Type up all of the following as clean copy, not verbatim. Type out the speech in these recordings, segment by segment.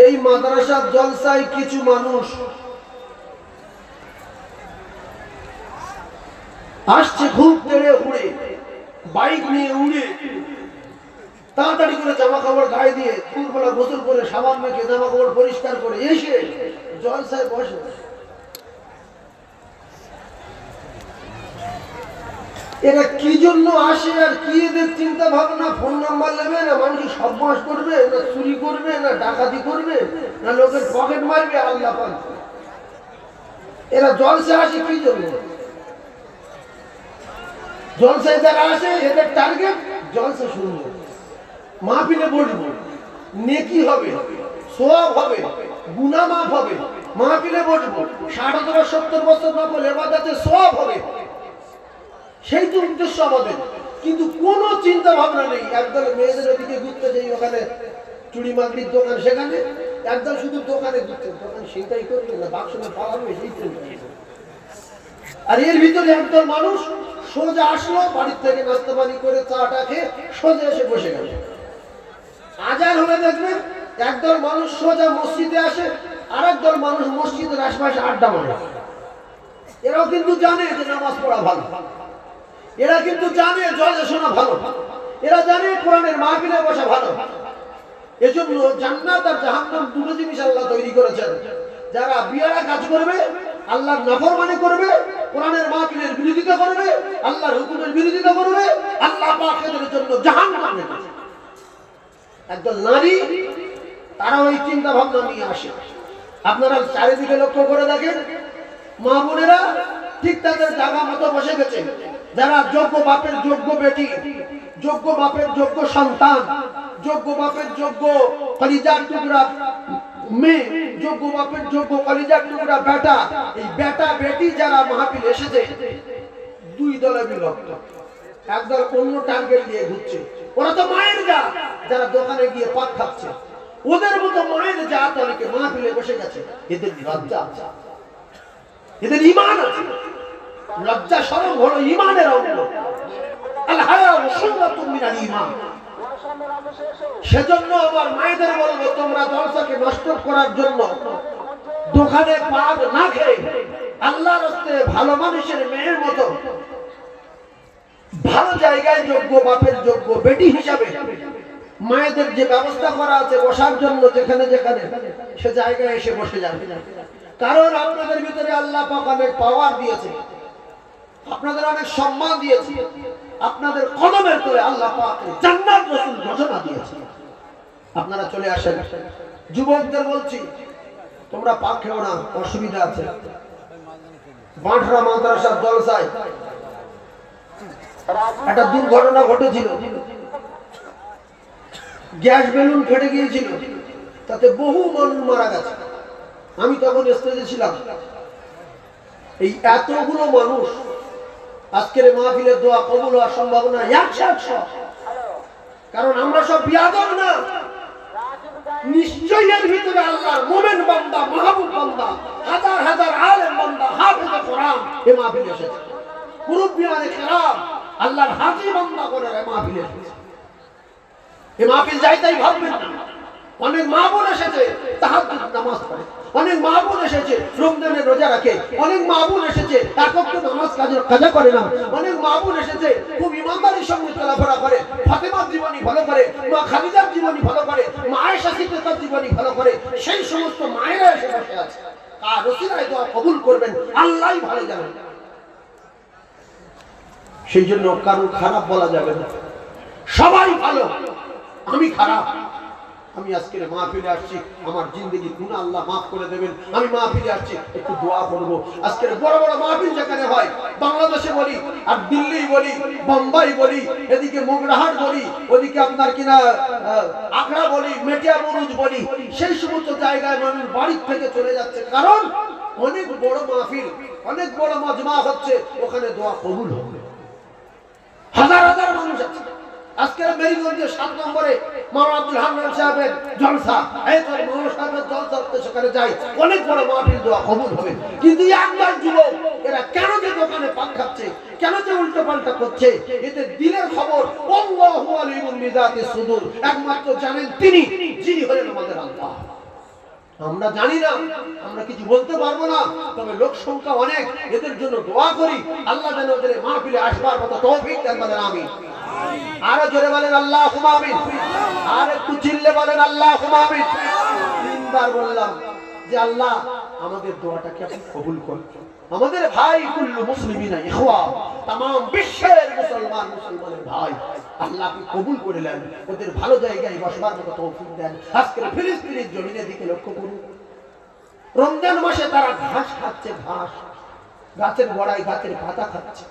এই মাদ্রাসার জলসায় কিছু মানুষ আসছে খুব তেড়ে উড়ে, বাইক নিয়ে উড়ে, তাড়াতাড়ি করে জামা কাপড় গায়ে দিয়ে দুপুরবেলা গোসল করে সাবান মেখে জামা কাপড় পরিষ্কার করে এসে জলসায় বসে। এরা কি জন্য আসে আর কি এদের চিন্তা ভাবনা? ফোন নাম্বার নেবে না মানুষ সর্বনাশ করবে, না চুরি করবে, না ডাকাতি করবে, না লোকের পকেট মারবে? আল্লাহ পাক। এরা জলসায় আসে কি জন্য? জলসায় যারা আসে এদের টার্গেট জলসা শুনবো, মাহফিলে বসবো, নেকি হবে, সওয়াব হবে, গুনাহ মাফ হবে। মাহফিলে বসবো, 60 অথবা 70 বছর নফল ইবাদতে সওয়াব হবে, সেই তো উদ্দেশ্য আমাদের। কিন্তু কোনো চিন্তা ভাবনা নেই। একদল মেয়েদের ওদিকে ঘুরতে যাই, ওখানে চুড়ি মাগড়ির দোকান, সেখানে একদল শুধু দোকানে ঘুরতে, দোকান সেটাই করবে না, বাক্স পালাবে সেই চিন্তা। আর এর ভিতরে একদল মানুষ সোজা আসলো, বাড়ির থেকে নাস্তা পানি করে চাটা খেয়ে সোজা এসে বসে গেল। আজান হলে দেখবেন একদল মানুষ সোজা মসজিদে আসে, আর একদল মানুষ মসজিদের আশপাশে আড্ডা মারে। এরাও কিন্তু জানে যে নামাজ পড়া ভালো, এরা কিন্তু জানে জলসা শোনা ভালো, এরা জানে কোরআনের মাহফিলে বসা ভালো। এজন্য জান্নাত আর জাহান্নাম দুটো জিনিস আল্লাহ তৈরি করেছেন। যারা বিয়ারা কাজ করবে, আল্লাহর নাফরমানি করবে, কোরআনের মাহফিলের বিরোধিতা করবে, আল্লাহর হুকুমের বিরোধিতা করবে, আল্লাহ পাকের জন্য জাহান্নাম রেখেছেন। একদল নারী তারা ওই চিন্তা ভাবনা নিয়ে আসে। আপনারা চারিদিকে লক্ষ্য করে দেখেন, মা বোনেরা ঠিক তাদের জায়গা মতো বসে গেছে। যারা যোগ্য বাপের যোগ্য বেটি, যোগ্য বাপের যোগ্য সন্তান, যোগ্য বাপের যোগ্য কলিজার টুকরা মেয়ে, যোগ্য বাপের যোগ্য কলিজার টুকরা বেটা, এই বেটা বেটি যারা মাহফিল এসেছে দুই দলে বিভক্ত। একদল অন্য টার্গেট দিয়ে ঘুরছে, ওরা তো মায়ের জাত, যারা দোকানে গিয়ে পাক খাচ্ছে। ওদের মতো মায়ের জাত অনেকে মাহফিলে বসে গেছে। এদের লজ্জা আছে, এদের ঈমান আছে। লজ্জা শরম হলো ঈমানের অঙ্গ। আল হায়া সুন্নাতুম মিনাল ঈমান। সেজন্য আমার মায়েদের বলবো, তোমরা জলসাকে নষ্ট করার জন্য দোকানে পাক না খেয়ে আল্লাহর রাস্তে ভালো মানুষের মেয়ের মতো ভালো জায়গায় যোগ্য বাপের যোগ্য বেটি হিসাবে মায়েদের যে ব্যবস্থা করা আছে বসার জন্য, যেখানে যেখানে সে জায়গায় এসে বসে যাবে। কারণ আপনাদের ভিতরে আল্লাহ পাক অনেক পাওয়ার দিয়েছে, আপনাদের অনেক সম্মান দিয়েছে, আপনাদের কদমের তলে আল্লাহ পাক জান্নাত রাসূল ঘোষণা দিয়েছে। আপনারা চলে আসেন। যুবকদের বলছি, তোমরা পাক খেও না, অসুবিধা আছে। বাঁটরা মাদ্রাসার জলসায় একটা দুর্ঘটনা ঘটেছিল। গ্যাস বেলুন ফেটে গিয়েছিল, তাতে বহু মানুষ মারা গেছে। আমি তখন স্টেজে ছিলাম। এই এতগুলো মানুষ আজকের মাহফিলের দোয়া কবুল হওয়ার সম্ভাবনা 100%। কারণ আমরা সব বিয়াদব না, নিশ্চয়ই এর ভিতরে আল্লাহর মুমিন বান্দা, মাহবুব বান্দা, হাজার হাজার আলেম বান্দা, হাফেজে কোরআন এই মাহফিলে এসেছে। মুরব্বিয়ানে কেরাম আল্লাহর হাজি বান্দা করে এই মাহফিলে এসেছে। এই মাহফিল যাই তাই ভাববেন না। অনেক মা বোন এসেছে তাহাজ্জুদ নামাজ পড়ে, অনেক মা বোন এসেছে রমজানের রোজা রাখে, অনেক মা বোন এসেছে এক ওয়াক্ত নামাজ কাজা করে না, অনেক মা বোন এসেছে খুব ইমানদারির সঙ্গে চলাফেরা করে, ফাতেমার জীবনী ভালো করে, মা খাদিজার জীবনী ভালো করে, মা আয়েশা সিদ্দিকার জীবনী ভালো করে। সেই সমস্ত মায়েরা এসে বসে আছে। কার ওসিলায় দোয়া কবুল করবেন আল্লাহই ভালো জানেন। সেই জন্য কারো খারাপ বলা যাবে না, সবাই ভালো, আমি খারাপ। আমি আজকের মাহফিলে আসছি, আমার জিন্দেগির গুনাহ আল্লাহ মাফ করে দেবেন। আমি মাহফিলে আসছি, একটু দোয়া করব। আজকের বড় বড় মাহফিল যেখানে হয়, বাংলাদেশে বলি আর দিল্লি বলি, বোম্বাই বলি, এদিকে মোগরাহাট বলি, ওদিকে আপনার কিনা আখড়া বলি, মেটিয়া বুরুজ বলি, সেই সমস্ত জায়গায় মানুষ বাড়ির থেকে চলে যাচ্ছে। কারণ অনেক বড় মাহফিল, অনেক বড় মজমা হচ্ছে, ওখানে দোয়া কবুল হবে। হাজার হাজার মানুষ আছে। আজকের মেরিগঞ্জে 7 নম্বরে মাওলানা আব্দুল হান্নান সাহেবের জলসা, এই তো মাওলানা সাহেবের জলসা হচ্ছে, সেখানে যাই, অনেক বড় মাহফিল, দোয়া কবুল হবে। কিন্তু একবার যুবক এরা কেন যে দোকানে পান খাচ্ছে, কেন যে উল্টো পাল্টা করছে, এতে দিলের খবর আল্লাহু আলিমুল বিযাতিস সুদূর, একমাত্র জানেন তিনি, যিনি হলেন আমাদের আল্লাহ। আমরা জানি না, আমরা কিছু বলতে পারবো না, তবে লোক সংখ্যা অনেক, এদের জন্য দোয়া করি আল্লাহ যেন ওদের মাহফিলে আসবার মতো তৌফিক দেন, বলেন আমিন। আরো জোরে বলেন আল্লাহুম্মা আমিন, আর একটু চিল্লে বলেন আল্লাহুম্মা আমিন। তিনবার বললাম যে আল্লাহ আমাদের দোয়াটাকে আপনি কবুল করুন। আমাদের ভাই কুল্লু মুসলিমিনা ইখওয়া, तमाम বিশ্বের মুসলমানের ভাই আল্লাহ আপনি কবুল করে নেন, ওদের ভালো জায়গায় বসবার মতো তৌফিক দেন। আজকে ফিলিস্তিনের জমিনের দিকে লক্ষ্য করুন, রমজান মাসে তারা ঘাস খাচ্ছে, ঘাস, গাছের গোড়ায় গাছের পাতা খাচ্ছে,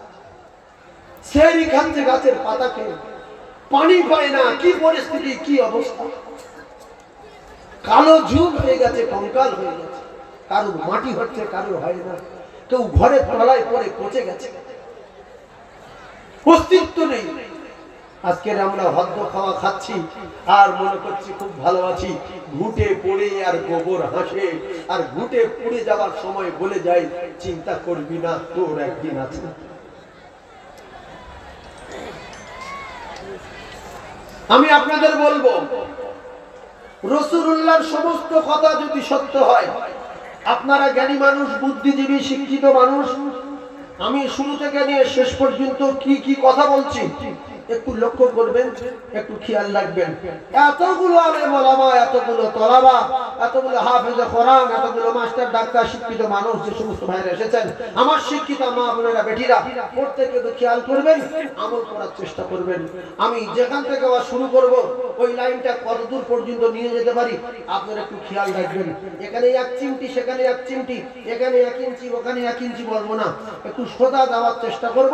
সেহরি খাচ্ছে গাছের পাতা খেয়ে, পানি পায় না, কি পরিস্থিতি, কি অবস্থা, কালো ঝুম হয়ে গেছে, কঙ্কাল হয়ে গেছে, কারোর মাটি হচ্ছে, কারোর হয় না, কেউ ঘরের তলায় পড়ে পচে গেছে, অস্তিত্ব নেই। আজকের আমরা হদ্দ খাওয়া খাচ্ছি আর মনে করছি খুব ভালো আছি, ঘুটে পড়ে আর গোবর হাসে, আর ঘুটে পুড়ে যাওয়ার সময় বলে যায় চিন্তা করবি না, তোর একদিন আছে। আমি আপনাদের বলবো, রাসূলুল্লাহর সমস্ত কথা যদি সত্য হয়, আপনারা জ্ঞানী মানুষ, বুদ্ধিজীবী, শিক্ষিত মানুষ, আমি শুরু থেকে নিয়ে শেষ পর্যন্ত কি কি কথা বলছি একটু লক্ষ্য করবেন, একটু খেয়াল রাখবেন। এতগুলো আলেম ওলামা, এতগুলো তলাবা, এতগুলো হাফেজে কোরআন, এতগুলো মাস্টার, ডাক্তার, শিক্ষিত মানুষ যে সমস্ত ভাইরা এসেছেন, আমার শিক্ষিত মা বোনেরা, বেটিরা, প্রত্যেকে তো খেয়াল করবেন, আমল করার চেষ্টা করবেন। আমি যেখান থেকে আবার শুরু করব, ওই লাইনটা কতদূর পর্যন্ত নিয়ে যেতে পারি আপনারা একটু খেয়াল রাখবেন। এখানে এক চিমটি, সেখানে এক চিমটি, এখানে 1 ইঞ্চি, ওখানে 1 ইঞ্চি বলবো না, একটু সোজা দেওয়ার চেষ্টা করব।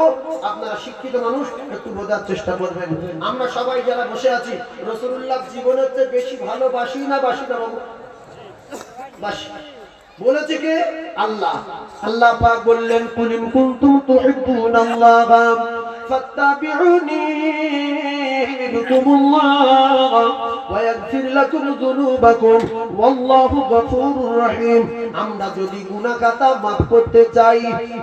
আপনারা শিক্ষিত মানুষ, একটু বোঝার চেষ্টা করবেন। আমরা সবাই যারা বসে আছি, রাসূলুল্লাহ জীবনের চেয়ে বেশি ভালোবাসি না বাসি না বাবু? বাসি। বলেছে কে? আল্লাহ। আল্লাহ পাক বললেন, কুল ইন কুনতুম তুহিব্বুনাল্লাহ ফাত্তাবিউনি ইউহিব্বুকুমুল্লাহ ওয়া ইয়াগফির লাকুম যুনুবাকুম ওয়াল্লাহু গফুরুর রহিম। আমরা যদি গুনাহ খাতা maaf করতে চাই,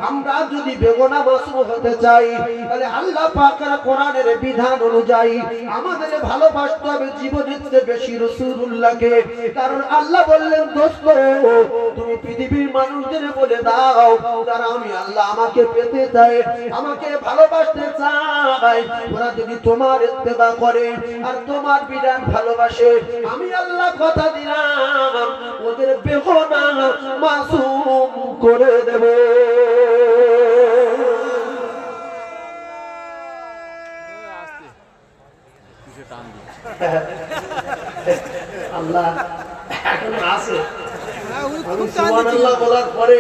আমরা যদি বেগুনাহ মাসুম হতে চাই, তাহলে আল্লাহ পাকের কোরআনের বিধান অনুযায়ী আমাদের ভালোবাসতে হবে জীবনের চেয়ে বেশি রাসূলুল্লাহকে। কারণ আল্লাহ বললেন, দোস্ত তুমি পৃথিবীর মানুষদের বলে দাও, যারা আমি আল্লাহ আমাকে পেতে চায়, আমাকে ভালোবাসতে চায়, ওরা যদি তোমার ইত্তেবা করে আর তোমার বিধান ভালোবাসে, আমি আল্লাহ কথা দিলাম ওদের বেগুনাহ মাসুম করে দেব। আল্লাহ এখন আছে। আমি সুবহানাল্লাহ বলার পরে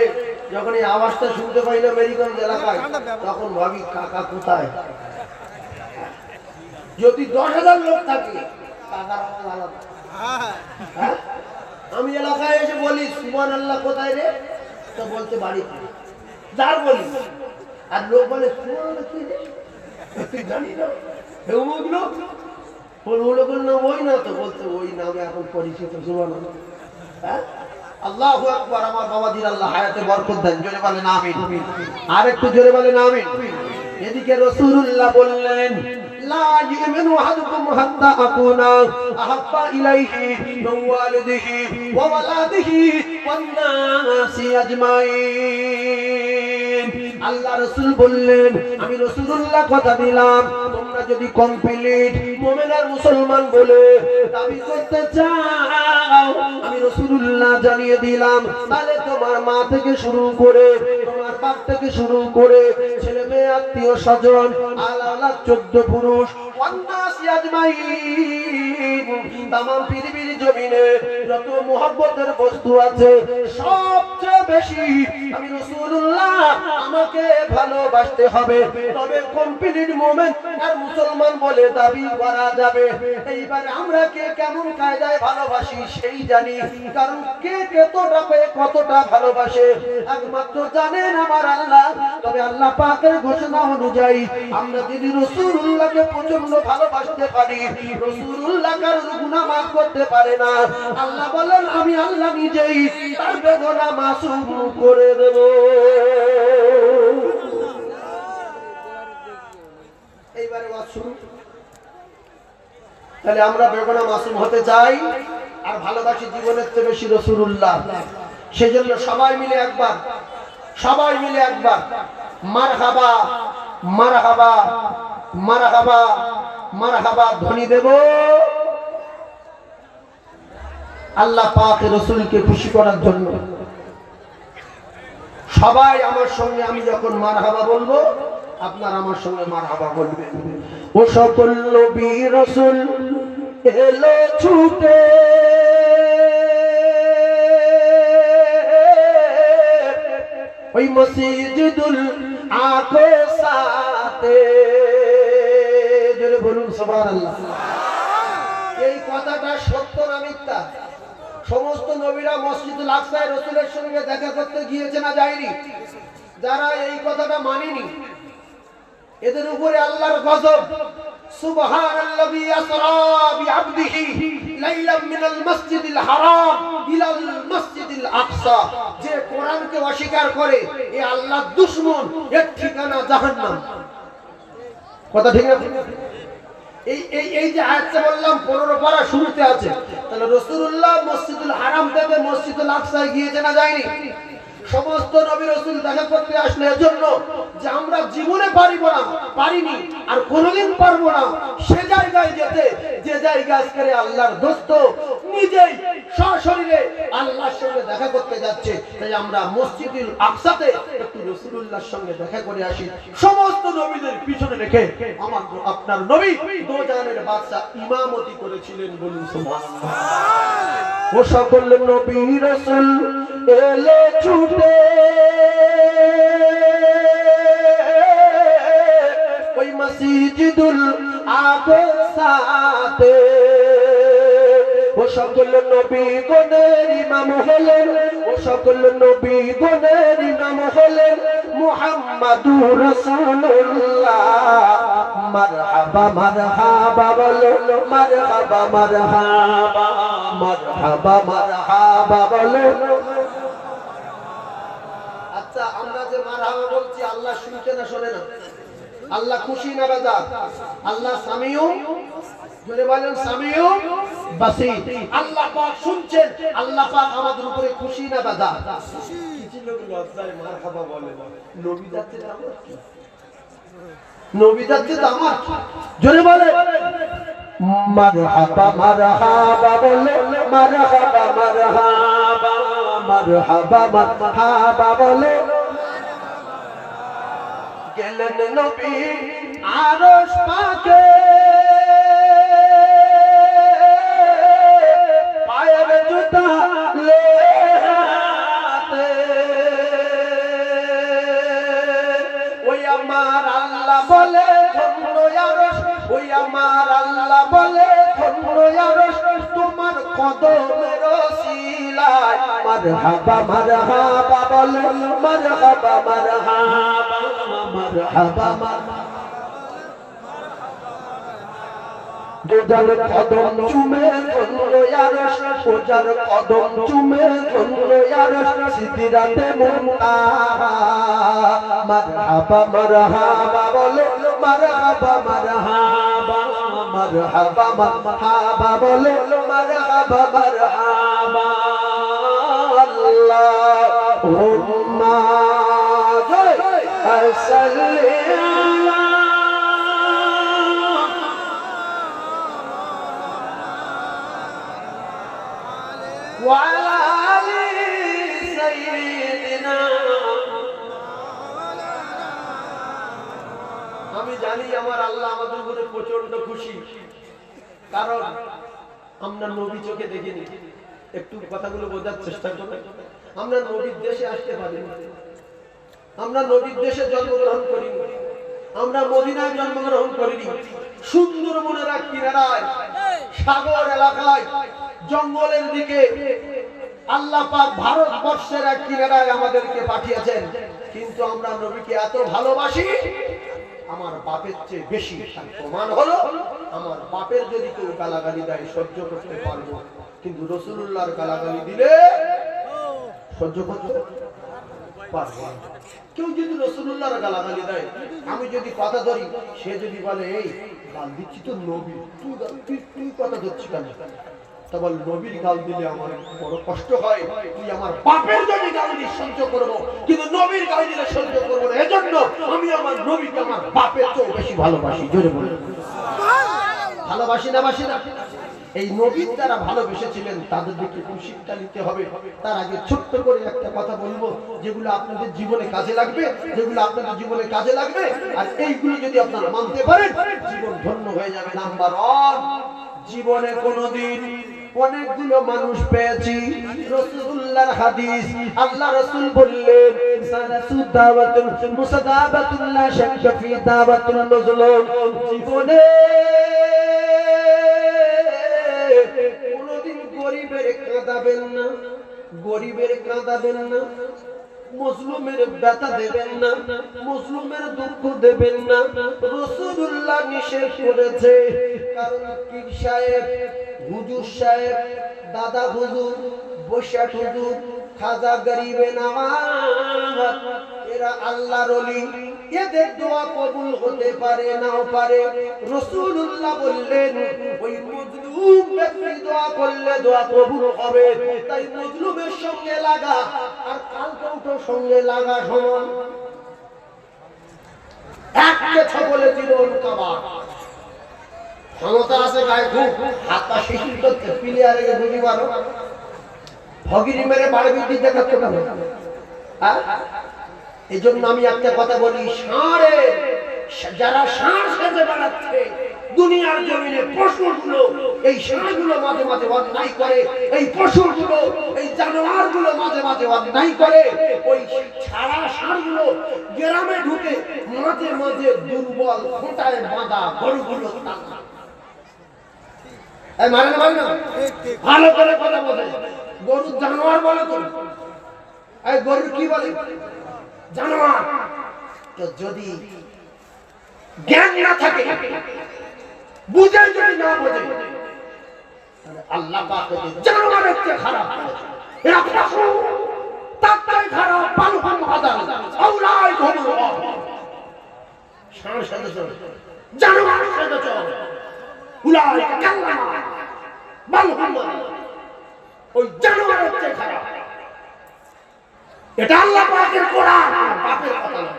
যখন এই আওয়াজটা শুনতে পাই না মেরিগঞ্জ এলাকায়, তখন ভাবি কাকা কোথায়। যদি 10,000 লোক থাকে, কাকার আওয়াজ আলাদা। হ্যাঁ? আমি এলাকায় এসে বলি সুবহানাল্লাহ কোথায় রে, তো বলতে বাড়িতে, যার বলি, আর লোক বলে সুবহানাল্লাহ কি রে, তুই জানি না অমুক লোক, লোকের নাম ওই না, তো বলতে ওই নামে এখন পরিচিত সুবহানাল্লাহ। হ্যাঁ, আল্লাহু আকবার। আমার বাবাজির আল্লাহ হায়াতে বরকত দেন, জোরে বলেন আমিন। আর একটু জোরে বলেন আমিন। এদিকে রাসূলুল্লাহ বললেন, লা ইউমিনু আহাদুকুম হাত্তা আকুনা আহাব্বা ইলাইহি মিন ওয়ালিদিহি ওয়া ওয়ালাদিহি ওয়ান নাসি আজমাইন। আল্লাহ রাসূল বললেন, আমি রাসূলুল্লাহ কথা দিলাম, তোমরা যদি কমপ্লিট মুমিন আর মুসলমান বলে দাবি করতে চাও, আমি রাসূলুল্লাহ জানিয়ে দিলাম, তাহলে তোমার মা থেকে শুরু করে, তোমার বাপ থেকে শুরু করে, ছেলে মেয়ে, আত্মীয় স্বজন, আলাদা 14 পুরুষ, ওয়ান্নাসি আজমাইন, তামাম পৃথিবীর জমিনে যত মুহাব্বতের বস্তু আছে, সবচেয়ে বেশি আমি রাসূলুল্লাহ আমাকে ভালোবাসতে হবে, তবে কমপ্লিট মুমিন আর মুসলমান বলে দাবি করা যাবে। এইবার আমরা কে কেমন কায়দায় ভালোবাসি সেই জানি, কারণ কে কতটা ভালোবাসে একমাত্র জানেন আমার আল্লাহ। তবে আল্লাহ পাকের ঘোষণা অনুযায়ী আমরা যদি রাসূলুল্লাহকে প্রচন্ড ভালোবাসতে পারি, রাসূলুল্লাহ কারোর গুনাহ মাফ করতে পারে না। আল্লাহ বলেন, আমি আল্লাহ নিজেই তার বেগুনাহ মাসুম করে দেব। এইবারে ওয়াজ শুরু। তাহলে আমরা বেগুনাহ মাসুম হতে চাই, আর ভালোবাসি জীবনের চেয়ে বেশি রাসূলুল্লাহ। সেজন্য সবাই মিলে একবার মারহাবা মারহাবা মারহাবা মারহাবা ধ্বনি দেব আল্লাহ পাক রাসূলকে খুশি করার জন্য। সবাই আমার সঙ্গে, আমি যখন মারহাবা বলবো আপনারা আমার সঙ্গে মারহাবা বলবেন। ও সকল নবী রাসূল এলো ছুটে, ওই মসজিদুল আকসাতে, জোরে বলুন সুবহানাল্লাহ। এই কথাটা সত্য না মিথ্যা? সমস্ত নবীরা মসজিদুল আকসায় রাসূলের সঙ্গে দেখা করতে গিয়েছে না যায়নি? যারা এই কথাটা মানেনি এদের উপরে আল্লাহর গজব। সুবহানাল্লাযী আসরা বিআবদিহি লাইলাম মিনাল মাসজিদিল হারাম ইলাল মাসজিদিল আকসা। যে কোরআনকে অস্বীকার করে এ আল্লাহর দুশমন, এর ঠিকানা জাহান্নাম। কথা ঠিক আছে? এই যে আয়াতটা বললাম 15 পারা শুরুতে আছে, তাহলে রাসূলুল্লাহ মসজিদুল হারাম থেকে মসজিদুল আকসায় গিয়েছে না যায়নি? সমস্ত নবী রাসূল দেখা করতে আসলে এজন্য যে আমরা জীবনে পারিনি আর কোনোদিন পারবো না সে জায়গায় যেতে, যে জায়গা আজকে আল্লাহর দোস্ত নিজেই সশরীরে আল্লাহর সঙ্গে দেখা করতে যাচ্ছে। তাই আমরা মসজিদুল আকসাতে একটু রাসূলুল্লাহর সঙ্গে দেখা করে আসি। সমস্ত নবীদের পিছনে রেখে আমার আপনার নবী দোজাহানের বাদশা ইমামতি করেছিলেন। বলুন সুবহানাল্লাহ। ও সকল নবী রাসূল এলে ছুটে, ওই মসজিদুল আকসাতে, ও সকল নবী গণের ইমাম হলেন, ও সকল নবী গণের ইমাম হলেন মুহাম্মাদুর রাসূলুল্লাহ। মারহাবা মারহাবা বলো, মারহাবা মারহাবা মারহাবা মারহাবা বলো। আচ্ছা, আমরা যে মারহাবা বলছি আল্লাহ শুনছে না শোনে না? আল্লাহ খুশি না বেজার? আল্লাহ সামিউ, জোরে বলেন সামিউ বাসীর। আল্লাহ পাক শুনছেন, আল্লাহ পাক আমাদের উপরে খুশি না বেজার? কিছু লোক লজ্জায় মারহাবা বলে, নবী যাচ্ছে না আমার কি? নবী যাচ্ছে তো আমার কি? জোরে বলেন মারহাবা মারহাবা বলে, মারহাবা মারহাবা মারহাবা মারহাবা বলে। গেলেন নবী আরশ পাকে, পায়ের জুতা লেতে, ওই আমার আল্লাহ বলে ধন্য আরশ, ওই আমার আল্লাহ বলে ধন্য আরশ তোমার কদমের ওসিলায়। মারহাবা মারহাবা বলে, মারহাবা মারহাবা মারহাবা মারহাবা। যার কদম চুমে ধন্য আরশ, ও যার কদম চুমে ধন্য আরশ সিদরাতে মুনতাহা। মারহাবা মারহাবা বলে, মারহাবা মারহাবা মারহাবা মারহাবা বলে, মারহাবা মারহাবা। আল্লাহুম্মা সাল্লি আলা ওয়া আলা আলি সাইয়্যিদিনা। আমি জানি আমার আল্লাহ আমাদের উপরে প্রচন্ড খুশি, কারণ আমরা নবী চোখে দেখিনি। একটু কথাগুলো বোঝার চেষ্টা করুন। আমরা নবীর দেশে আসতে পারি, আমরা নবীর দেশে জন্মগ্রহণ করিনি, আমরা মদিনায় জন্মগ্রহণ করিনি। সুন্দরবনের এক কিনারায়, সাগর এলাকায়, জঙ্গলের দিকে আল্লাহ পাক ভারতবর্ষের এক কিনারায় আমাদেরকে পাঠিয়েছেন। কিন্তু আমরা নবীকে এত ভালোবাসি আমার বাপের চেয়ে বেশি। প্রমাণ হলো আমার বাপের যদি কেউ গালাগালি দেয় সহ্য করতে পারবো, কিন্তু রাসূলুল্লাহর গালাগালি দিলে সহ্য করতে পারবো না। কেউ যদি রাসূলুল্লাহর গালাগালি দেয়, আমি যদি কথা ধরি, সে যদি বলে এই গাল দিচ্ছি তো নবী, তুই কথা ধরছিস কেন? তবে নবীর গাল দিলে আমার বড় কষ্ট হয়, তুই আমার বাপের যদি গাল দিস সহ্য করবো, কিন্তু নবীর গাল দিলে সহ্য করবো না। এজন্য আমি আমার নবীকে আমার বাপের চেয়ে বেশি ভালোবাসি। জোরে বলে ভালোবাসি না বাসি না? এই নবী যারা ভালোবেসেছিলেন তাদের দিকে একটু শিক্ষা নিতে হবে। তার আগে ছোট্ট করে একটা কথা বলবো, যেগুলো আপনাদের জীবনে কাজে লাগবে, যেগুলো আপনাদের জীবনে কাজে লাগবে, আর এইগুলো যদি আপনারা মানতে পারেন জীবন ধন্য হয়ে যাবে। নাম্বার 1, জীবনে কোনোদিন অনেকগুলো মানুষ পেয়েছি, রাসূলুল্লাহর হাদিস, আল্লাহ রাসূল বললেন সালাসু দাওয়াতুল মুসাদাবাতুল লা শাক্কা ফি দাওয়াতুল মাজলুম। জীবনে কোনদিন গরিবের কাঁদাবেন না, গরিবের কাঁদাবেন না, মজলুমের ব্যথা দেবেন না, মজলুমের দুঃখ দেবেন না। রাসূলুল্লাহ নিষেধ করেছে। কারণ পীর সাহেব, হুজুর সাহেব, দাদা হুজুর, বৈশাখ হুজুর, খাজা গরিবে নওয়াজ, এরা আল্লাহর ওলি, এদের দোয়া কবুল হতে পারে নাও পারে। রাসূলুল্লাহ বললেন ওই মজলুম ব্যক্তি দোয়া করলে দোয়া কবুল হবে। তাই মজলুমের সঙ্গে লাগা আর কালকেও সঙ্গে লাগা সমান। একটা ছাগলে জীবন কাবা ক্ষমতা আছে গায়ে, খুব হাত পা শিশির করতে প্লেয়ারে বুঝি পারো, ভগিরি মেরে বাড়ি বৃদ্ধি দেখাচ্ছে কেন? এই জন্য আমি একটা কথা বলি, ষাঁড়ে যারা ষাঁড় সেজে বেড়াচ্ছে দুনিয়ার জমিনে, পশুগুলো, এই ষাঁড়গুলো মাঝে মাঝে অন্যায় করে, এই পশুগুলো, এই জানোয়ারগুলো মাঝে মাঝে অন্যায় করে। ওই ছাড়া ষাঁড়গুলো গ্রামে ঢুকে মাঝে মাঝে দুর্বল খোঁটায় বাঁধা গরুগুলো মানে না, ভালো করে কথা বলে। গরু জানোয়ার বলে তো, গরু কি বলে? জানোয়ার। তো যদি জ্ঞান না থাকে, বুঝে যদি না বোঝে, তাহলে আল্লাহ পাক জানোয়ারের চেয়ে খারাপ, এরা পশু, তার চেয়ে খারাপ। বালুহাম হাদাল আউলাই ঘুমুর ষাঁড় সাথে চলে, জানোয়ার সাথে চলে, উলাই কাল্লামা বালুহাম ওই জানোয়ারের চেয়ে খারাপ। এটা আল্লাহ পাকের কোরআন, পাপের কথা না।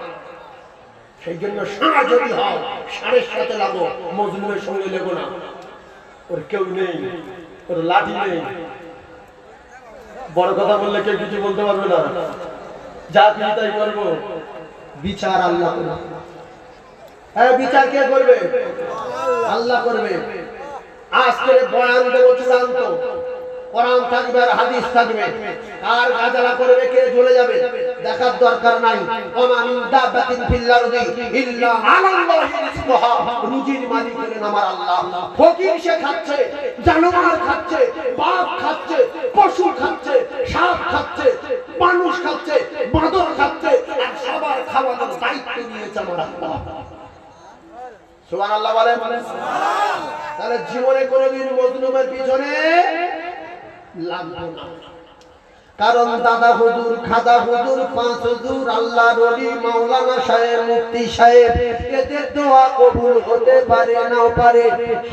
সেই জন্য ষাঁড় যদি হয় ষাঁড়ের সাথে লাগো, মজলুমের সঙ্গে লেগো না। ওর কেউ নেই, ওর লাঠি নেই, বড় কথা বললে কেউ কিছু বলতে পারবে না। যা কিছু তাই করবো, বিচার আল্লাহ করবে। হ্যাঁ, বিচার কে করবে? আল্লাহ করবে। আজকে বয়ান দেবো চূড়ান্ত, কোরআন থাকবে আর হাদিস থাকবে। আর গাজালা করবে কে চলে যাবে দেখার দরকার নাই। ওমামিন দাবাতিন ফিল আরদি ইল্লা আলাল্লাহি রিজকুহা, রুজির মালিক হলেন আমার আল্লাহ। ফকির সে খাচ্ছে, জানোয়ার খাচ্ছে, বাঘ খাচ্ছে, পশু খাচ্ছে, সাপ খাচ্ছে, মানুষ খাচ্ছে, বাঁদর খাচ্ছে, আর সবার খাওয়ানোর দায়িত্ব নিয়েছে আমার আল্লাহ। সুবহানাল্লাহ বলেন। তাহলে জীবনে কোনোদিন মজলুমের পিছনে লাগবো না। কারণ দাদা হুজুর, খাদা হুজুর, পাঁচ হুজুর, আল্লাহর ওলি, মাওলানা সাহেব, মুফতি সাহেব, এদের দোয়া কবুল হতে পারে নাও পারে।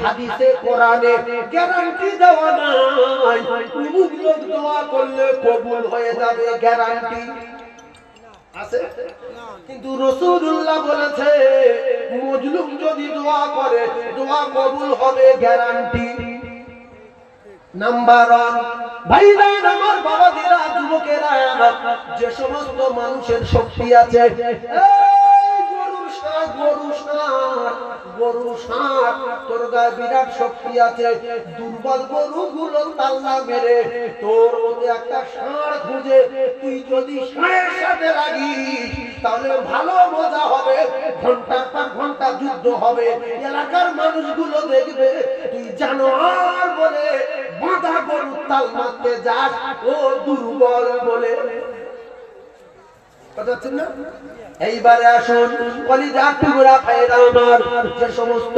হাদিসে কোরআনে গ্যারান্টি দেওয়া নাই অমুক লোক দোয়া করলে কবুল হয়ে যাবে, গ্যারান্টি আছে? কিন্তু রাসূলুল্লাহ বলেছে মজলুম যদি দোয়া করে দোয়া কবুল হবে, গ্যারান্টি। নাম্বার 1, ভাইরা আমার, বাবাদিরা, যুবকেরা, যে সমস্ত মানুষের শক্তি আছে, গরু ষাঁড় তোর গায়ে বিরাট শক্তি আছে, দুর্বল গরুগুলো তাল্লা মেরে তোর মধ্যে একটা ষাঁড় খুঁজে তুই যদি ষাঁড়ের সাথে লাগিস তাহলে ভালো মজা হবে, ঘন্টার পর ঘন্টা যুদ্ধ হবে। এলাকার মানুষগুলো দেখবে তুই জানোয়ার বলে বাঁধা গরু তাল মারতে যাস, ও দুর্বল বলে। এইবারে আসুন কলিজার টুকরা ভাইরা আমার, যে সমস্ত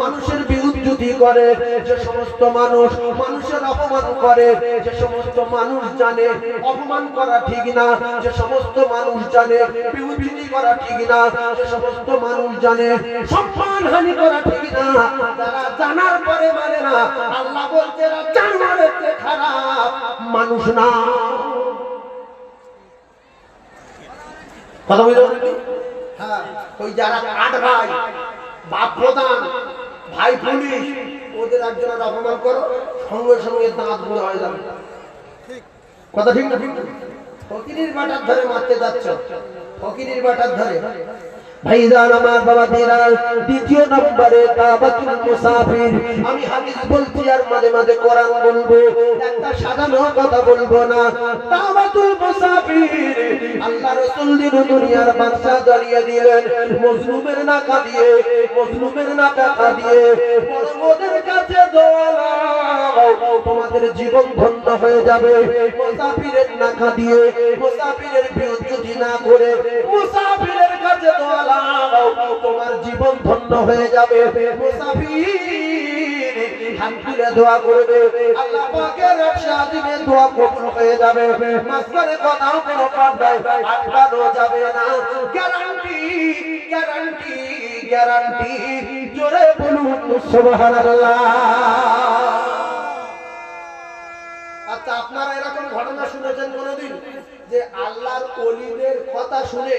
মানুষের বিরুদ্ধে বিউজ্জুতি করে, যে সমস্ত মানুষ মানুষের অপমান করে, যে সমস্ত মানুষ জানে অপমান করা ঠিক না, যে সমস্ত মানুষ জানে বিউজ্জুতি করা ঠিক না, যে সমস্ত মানুষ জানে সম্মানহানি করা ঠিক না, তারা জানার পরে মানে না, আল্লাহ বলতে জানোয়ারের চেয়ে খারাপ মানুষ না। কথা বুঝতে পারলি? হ্যাঁ, ওই যারা আট ভাই, বাপ প্রধান, ভাই পুলিশ, ওদের একজনের অপমান করো, সঙ্গে সঙ্গে দাঁত গুঁড়ো হয়ে যাবে। কথা ঠিক না? ঠিক না? ফকিরের বাটার ধরে মারতে যাচ্ছ, ফকিরের বাটার ধরে। ভাইজান আমার বাবাজিরা, দ্বিতীয় নম্বরে কাবাতুল মুসাফির। আমি হাদিস বলছি আর মাঝে মাঝে কোরআন বলবো, একটা সাধারণ কথা বলবো না। কাবাতুল মুসাফির আল্লাহ রাসূল দিন দুনিয়ার বাদশা দাঁড়িয়ে দিলেন, মজলুমের নাকা দিয়ে, মজলুমের নাকা দিয়ে ওদের কাছে দোয়া লাও, তোমাদের জীবন ধন্য হয়ে যাবে। মুসাফিরের নাকা দিয়ে, মুসাফিরের বিউজ্জুতি না করে মুসাফিরের কাছে দোয়া তোমার জীবন ধন্য হয়ে যাবে। মুসাফির হাত তুলে দোয়া করবে, আল্লাহ পাকের ইরশাদে দোয়া কবুল হয়ে যাবে। মাঝখানে কথাও কোনো পাল্টাই আটকানো যাবে না। Guarantee, guarantee, guarantee. জোরে বলুন সুবহানাল্লাহ। আচ্ছা, আপনারা এরকম ঘটনা শুনেছেন কোনদিন যে আল্লাহর ওলিদের কথা শুনে,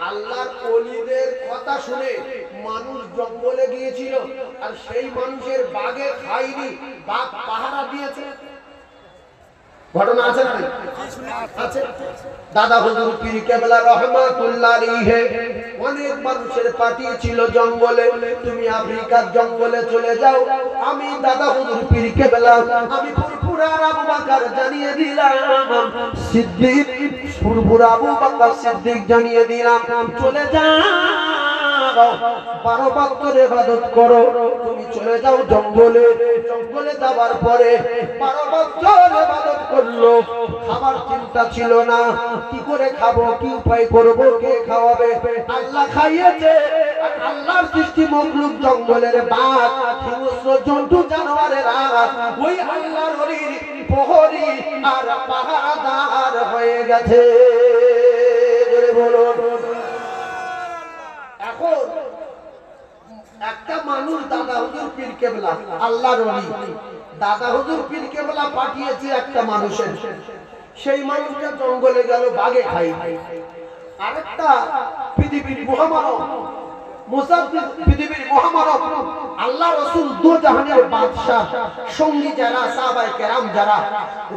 আল্লাহর ওলিদের কথা শুনে মানুষ জঙ্গলে গিয়েছিল আর সেই মানুষের বাঘে খায়নি, বাঘ পাহারা দিয়েছে? ঘটনা আছে না? আছে। দাদা হুজুর পীর কেবলা রহমাতুল্লাহ আলাইহি অনেক মানুষের পাঠিয়েছিল জঙ্গলে, তুমি আফ্রিকার জঙ্গলে চলে যাও। আমি দাদা হুজুর পীর কেবলা, আমি ফুরফুরার আবু বকর জানিয়ে দিলাম, সিদ্দিক ফুরফুরা আবু বকর সিদ্দিক জানিয়ে দিলাম, চলে যাও, 12 বছর ইবাদত করো। তুমি চলে যাও জঙ্গলে। জঙ্গলে যাওয়ার পরে 12 বছর ইবাদত করলো, খাবার চিন্তা ছিল না, কি করে খাবো, কি উপায় করব, কে খাওয়াবে? আল্লাহ খাইয়েছে। আল্লাহর সৃষ্টি মখলুক জঙ্গলের বাঘ, হিংস্র জন্তু জানোয়ারেরা ওই আল্লাহর ওলির প্রহরী আর পাহারাদার হয়ে গেছে। জোরে বলুন। এখন একটা মানুষ দাদা হুজুর পীর কেবলা আল্লাহর ওলি, দাদা হুজুর পীর কেবলা পাঠিয়েছে একটা মানুষের, সেই মানুষটা জঙ্গলে গেল, বাঘে খাই। আরেকটা পৃথিবীর মহামানব, মুসাফির পৃথিবীর মহামানব আল্লাহ রাসূল দু জাহানের বাদশা, সঙ্গী যারা সাহাবায়ে কেরাম যারা,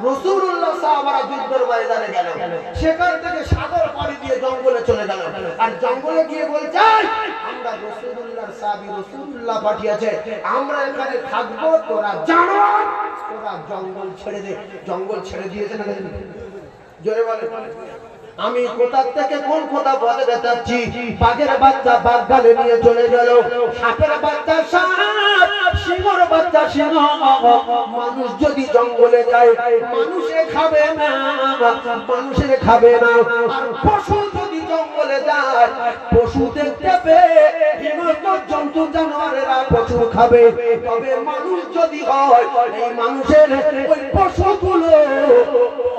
রাসূলুল্লাহ সাহাবারা যুদ্ধের ময়দানে গেল, সেখান থেকে সাগর পাড়ি দিয়ে জঙ্গলে চলে গেল। আর জঙ্গলে গিয়ে বলছে, আমরা রাসূলুল্লাহর সাহাবী, রাসূলুল্লাহ পাঠিয়েছে, আমরা এখানে থাকবো, তোরা জানোয়ার, তোরা জঙ্গল ছেড়ে দে। জঙ্গল ছেড়ে দিয়েছে না? জোরে বলে। আমি কোথা থেকে কোন কথা বলতে যাচ্ছি? বাঘের বাচ্চা বাঘ গালে নিয়ে চলে গেল, সাপের বাচ্চা সাপ, সিংহের বাচ্চা সিংহ। মানুষ যদি জঙ্গলে যায় মানুষে খাবে না, মানুষের খাবে না। আর পশু যদি জঙ্গলে যায়, পশু দেখতে পেয়ে হিংস্র জন্তু জানোয়ারেরা পশু খাবে। তবে মানুষ যদি হয়, এই মানুষের ওই পশুগুলো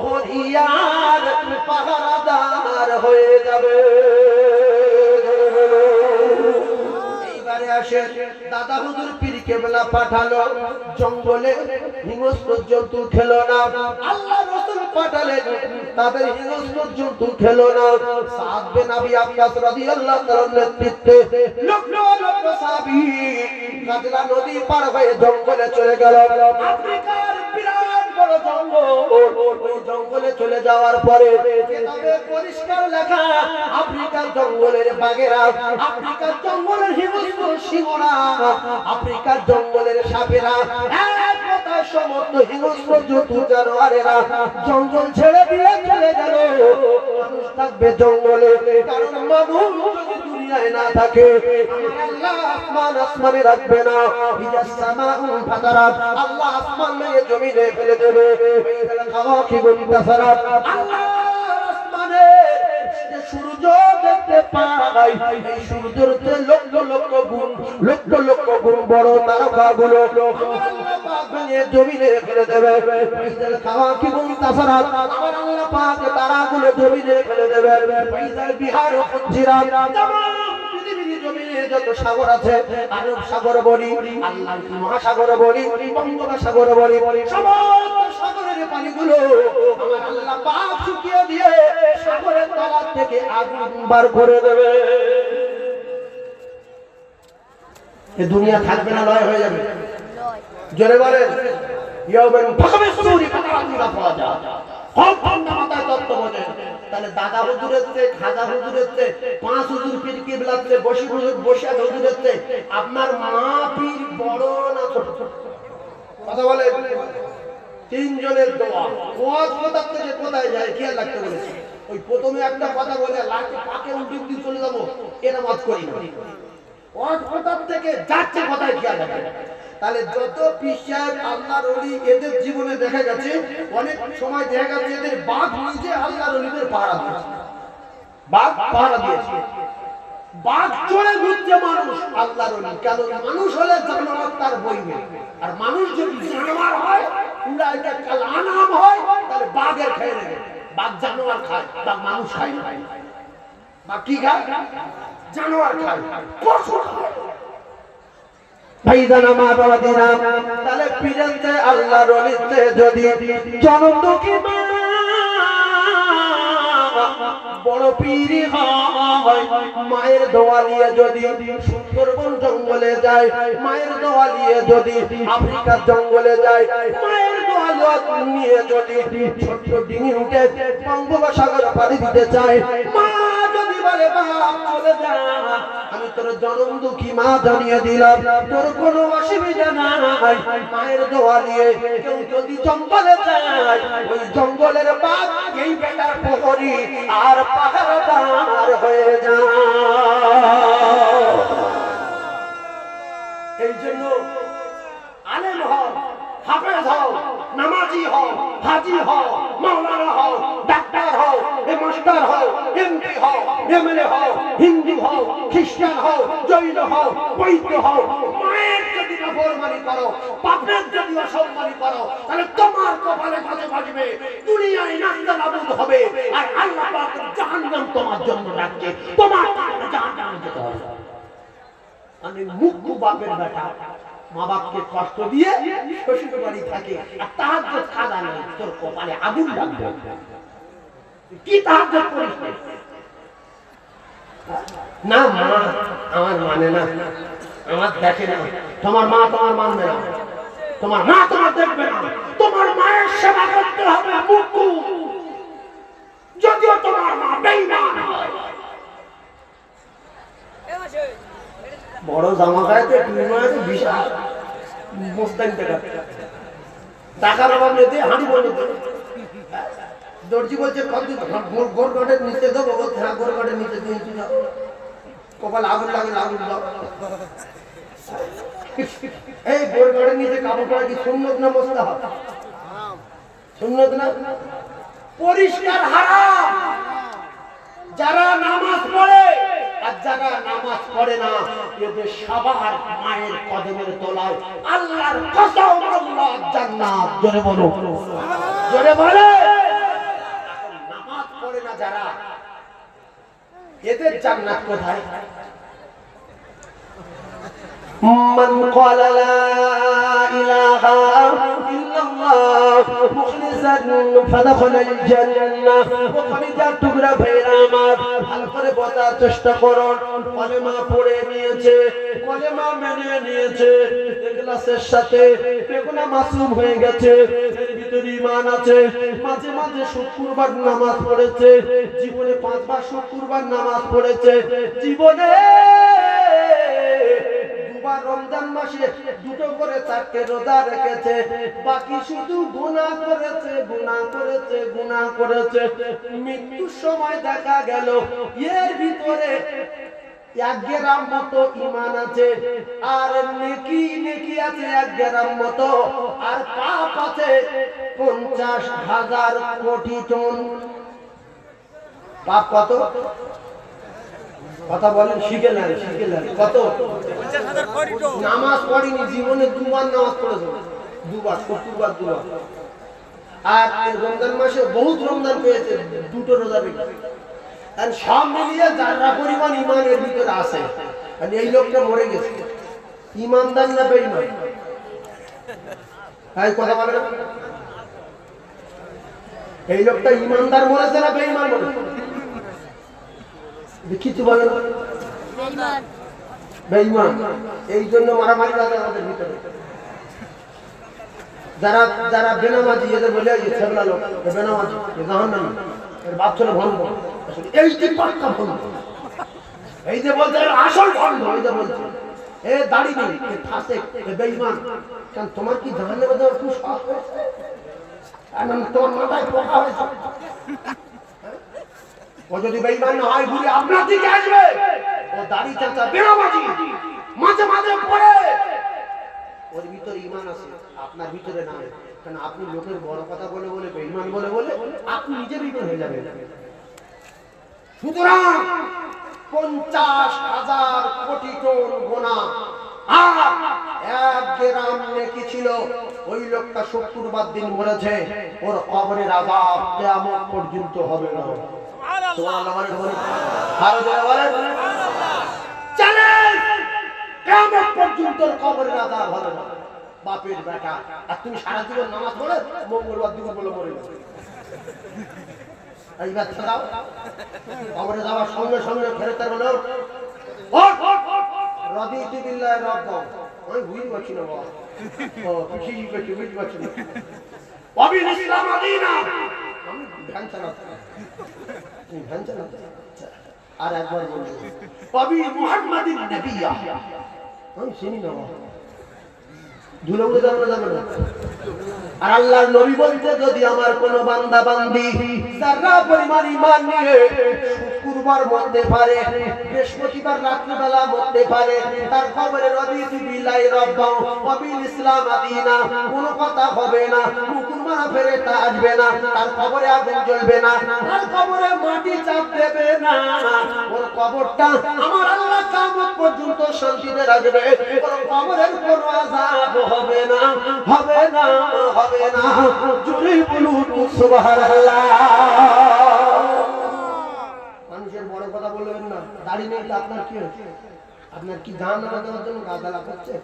হরিয়ার পাহারাদার হয়ে যাবে। এইবারে আসে দাদা হুজুর পীর কেবলা পাঠালো জঙ্গলে, হিংস্র জন্তু খেলো না। আল্লাহ রাসূল পাঠালেন, তাদের হিংস্র জন্তু খেলো না। সাদ বিন আবি ওয়াক্কাস রাদিয়াল্লাহু তাআলার নেতৃত্বে লক্ষ লক্ষ সাহাবী কাজলা নদী পার হয়ে জঙ্গলে চলে গেল। আফ্রিকার বিরাট বড় জঙ্গল, ওই জঙ্গলে চলে যাওয়ার পরে কিতাবে পরিষ্কার লেখা, আফ্রিকার জঙ্গলের বাঘেরা, আফ্রিকার জঙ্গলের হিংস্র সিংহরা, আফ্রিকার জঙ্গলের সাপেরা, এক কথায় সমস্ত হিংস্র জন্তু জানোয়ারেরা জঙ্গল ছেড়ে দিয়ে চলে গেল। মানুষ থাকবে জঙ্গলে, কারণ মানুষ যদি দুনিয়ায় না থাকে, আল্লাহ আসমান আসমানে রাখবে না। ইজা সামাউ ফাতারাত, আল্লাহ আসমান থেকে জমিনে ফেলে দেবে। আল্লাহ আসমানে সূর্য দেখতে দেখতে পাই এই সূর্যের চেয়ে লক্ষ লক্ষ গুণ বড় তারকাগুলো আল্লাহ পাক ভেঙে জমিনে ফেলে দেবে ফাইজাল কাওয়াকিবুন তাসারাত আমার আল্লাহ পাক তারাগুলো জমিনে ফেলে দেবে ফাইজাল বিহার ফুজিরাত পৃথিবীর জমিনে যত সাগর আছে আরব সাগর বলি আল্লাহর মহাসাগর বলি বঙ্গোপসাগর বলি সমস্ত সাগরের পানিগুলো আমার আল্লাহ পাক শুকিয়ে দিয়ে সাগরের তলা থেকে আগুন বার করে দেবে এই দুনিয়া থাকবে না লয় হয়ে যাবে জোরে বলেন ইয়াউমান ফাকাবিসুরি ফাতারাতুনা ফাজা কম মাথায় তত্ত্ব বোঝেন তাহলে দাদা হুজুরের চেয়ে খাজা হুজুরের চেয়ে পাঁচ হুজুর পীর কিবলাতে বসি হুজুর বসে হুজুরের চেয়ে আপনার মা পীর বড় না ছোট কথা বলে তিনজনের দোয়া ওয়াজ কোথা থেকে কোথায় যায় খেয়াল রাখতে বলেছে ওই প্রথমে একটা কথা বলে লাঠি পাকে উল্টে দিয়ে চলে যাবো এটা মত করি না ওয়াজ কোথা থেকে যাচ্ছে কথায় খেয়াল রাখতে তাহলে যত পীর সাহেব আল্লাহর ওলি এদের জীবনে দেখা গেছে অনেক সময় দেখা গেছে এদের বাঘ নিজে আল্লাহর ওলিদের পাহারা দিয়েছে বাঘ পাহারা দিয়েছে বাঘ চড়ে ঘুরছে মানুষ আল্লাহর ওলি কেন মানুষ হলে জানোয়ার তার বইবে আর মানুষ যদি জানোয়ার হয় পুরা এটা কালানাম হয় তাহলে বাঘের খেয়ে নেবে বাঘ জানোয়ার খায় বাঘ মানুষ খায় না বাঘ কি খায় জানোয়ার খায় পশু খায় ভাইজান মা বাবা দিনাম তাহলে পীরেতে আল্লাহর ওলিতে যদি জনম দুঃখী মা বড় পীর হয় মায়ের দোয়া নিয়ে যদি সুন্দরবন জঙ্গলে যায় মায়ের দোয়া নিয়ে যদি আফ্রিকার জঙ্গলে যায় মায়ের দোয়া নিয়ে যদি ছোট্ট ডিঙি উঠে বঙ্গোপসাগর পাড়ি দিতে চায় মা যদি বলে বাপ চলে যা আমি তোর জনম দুঃখী মা জানিয়ে দিলাম তোর কোনো অসুবিধা নাই মায়ের দোয়া নিয়ে কেউ যদি জঙ্গলে যায় ওই জঙ্গলের বাঘ এই বেটার প্রহরী আর পাহারাদার হয়ে যায় এই জন্য আলেম হও হাফেজ হও নামাজি হও হাজি হও মাওলানা হও ডাক্তার হও মাস্টার হও এমপি হও এমএলএ হও হিন্দু হও খ্রিস্টান হও জৈন হও বৌদ্ধ হও মায়ের যদি নাফরমানি করো বাপের যদি অসম্মানি করো তাহলে তোমার কপালে কত বাজবে দুনিয়ায় নাস্তানাবুদ হবে আর আল্লাহ পাক জাহান্নাম তোমার জন্য রাখছে তোমার জাহান্নামে যেতে হবে আমি মুখ্য বাপের বেটা মা বাপকে কষ্ট দিয়ে শ্বশুর বাড়ি থাকে আর তাহাজ্জুদ কাজা নাই তোর কপালে আগুন লাগবে কি তাহাজ্জুদ করিস না মা আমার মানে না আমার দেখে না তোমার মা তোমার মানবে না তোমার মা তোমার দেখবে না তোমার মায়ের সেবা করতে হবে মুখ্য যদিও তোমার মা বেঈমান হয় বড় জামা গায়ে তো বিশাল মোস্তান টাকার অভাব নেই হাঁড়ি বলে দর্জি বলছে গোরগটের নিচে দেবো বলছে হ্যাঁ গোরগটের নিচে দিয়ে কপাল আগুন লাগে আগুন দাও এই গোরগটের নিচে কাপড় পরা কি সুন্নত না মোস্তাহাব সুন্নত না পরিষ্কার হারাম যারা নামাজ পড়ে আর যারা নামাজ পড়ে না এদের সবার মায়ের কদমের তলায় আল্লাহর কসম আল্লাহ জান্নাত জোরে বলো জোরে বলে নামাজ পড়ে না যারা এদের জান্নাত কোথায় من قال لا إله إلا الله مخلصا فدخل الجنة وقال যার টুকরা ভাইরা আমার ভালো করে বোঝার চেষ্টা করুন কলেমা পড়ে নিয়েছে কলেমা মেনে নিয়েছে ইখলাসের সাথে বেগুনা মাসুম হয়ে গেছে এর ভিতরে ঈমান আছে মাঝে মাঝে শুক্রবার নামাজ পড়েছে জীবনে 5 বার শুক্রবার নামাজ পড়েছে জীবনে রমজান মাসে দুটো করে 4টে রোজা রেখেছে বাকি শুধু গুনাহ করেছে মৃত্যুর সময় দেখা গেল এর ভিতরে 1 গ্রাম মতো ঈমান আছে আর নেকি আছে 1 গ্রাম মতো আর পাপ আছে 50,000 কোটি টন পাপ কত কথা বলেন, শিখে নেন, শিখে নেন। কত নামাজ পড়িনি জীবনে, দুবার নামাজ পড়েছে, দুবার, শুক্রবার দুবার। আর রমজান মাসে বহুত রমজান পেয়েছে, দুটো রোজা রেখে। আর সব মিলিয়ে যারা পরিমাণ ইমানের ভিতরে আছে, আর এই লোকটা মরে গেছে, ইমানদার না বেঈমান? তাই কথা বলে, এই লোকটা ইমানদার মরেছে না বেঈমান মরেছে? কিছু বলে না, বেঈমান। এই জন্য মারামারি লাগে আমাদের ভিতরে। যারা যারা বেনামাজি, এদের বলে ছেবলা লোক বেনামাজি, জাহান্নামী, এর বাপ ছেলে ভণ্ড, এই যে পাক্কা ভণ্ড, এই যে বলতে আসল ভণ্ড, এই যে বলছে এ দাড়ি নেই, এ ফাসেক, এ বেঈমান। কারণ তোমার কি জাহান্নামে যাওয়ার খুব শখ হয়েছে? তোমার মাথায় পোকা হয়েছে? ও যদি বেঈমান না হয়, ঘুরে আপনার দিকে আসবে। ও দাড়ি চাচা বেনামাজি, মাঝে মাঝে পড়ে, ওর ভিতরে ঈমান আছে, আপনার ভিতরে নাই। কারণ আপনি লোকের বড় কথা বলে বলে, বেঈমান বলে বলে আপনি নিজে বিপদ হয়ে যাবেন। সুতরাং 50,000 কোটি টন গোনা আর 1 গ্রাম নেকি ছিল। ওই লোকটা শুক্রবার দিন মরেছে, ওর কবরের আযাব কিয়ামত পর্যন্ত হবে না। সুবহানাল্লাহ বলে, আরো জোরে বলেন চলেন, কিয়ামত পর্যন্ত কবরের আযাব হবে না। বাপের বেটা, আর তুমি সারা জীবন নামাজ পড়ে মঙ্গলবার দিন বলে মরে গেছো। এইবার ছাড়াও, কবরে যাওয়ার সঙ্গে সঙ্গে ফেরেশতা বলে, রাদিতু বিল্লাহি রাব্বা। আমি বুঝতে পারছি না বাবা, ও খুশি করছি, বুঝতে পারছি না। ওয়াবিল ইসলাম আদিনা, আমি ধ্যান চালাচ্ছি, তুমি ধ্যান চালাচ্ছি। আর একবার বলবো, ওয়াবি মুহাম্মাদিন নবিয়্যা, আমি চিনি না বাবা, ধুলে উড়ে যাবে না। আর আল্লাহর নবী বলতে, যদি আমার কোন বান্দা বান্দি যারা পরিমাণ ঈমান নিয়ে শুক্রবার মরতে পারে, বৃহস্পতিবার রাত্রিবেলা মরতে পারে, তার কবরে রাদিতু বিল্লাহি রাব্বা ওয়া বিল ইসলাম আদিনা, কোনো কথা হবে না, মুকুরমানা ফেরেশতা আসবে না, তার কবরে আগুন জ্বলবে না, তার কবরে মাটি চাপ দেবে না, ওর কবরটা আমার আল্লাহ কিয়ামত পর্যন্ত শান্তিতে রাখবে, ওর কবরের কোনো আযাব হবে না, হবে না, হবে না। জোরে বলুন সুবহানাল্লাহ। মানুষের বড় কথা বলবেন না, দাড়ি নেই তো আপনার কি হচ্ছে? আপনার কি জাহান্নামে যাওয়ার জন্য গাদালা করছে?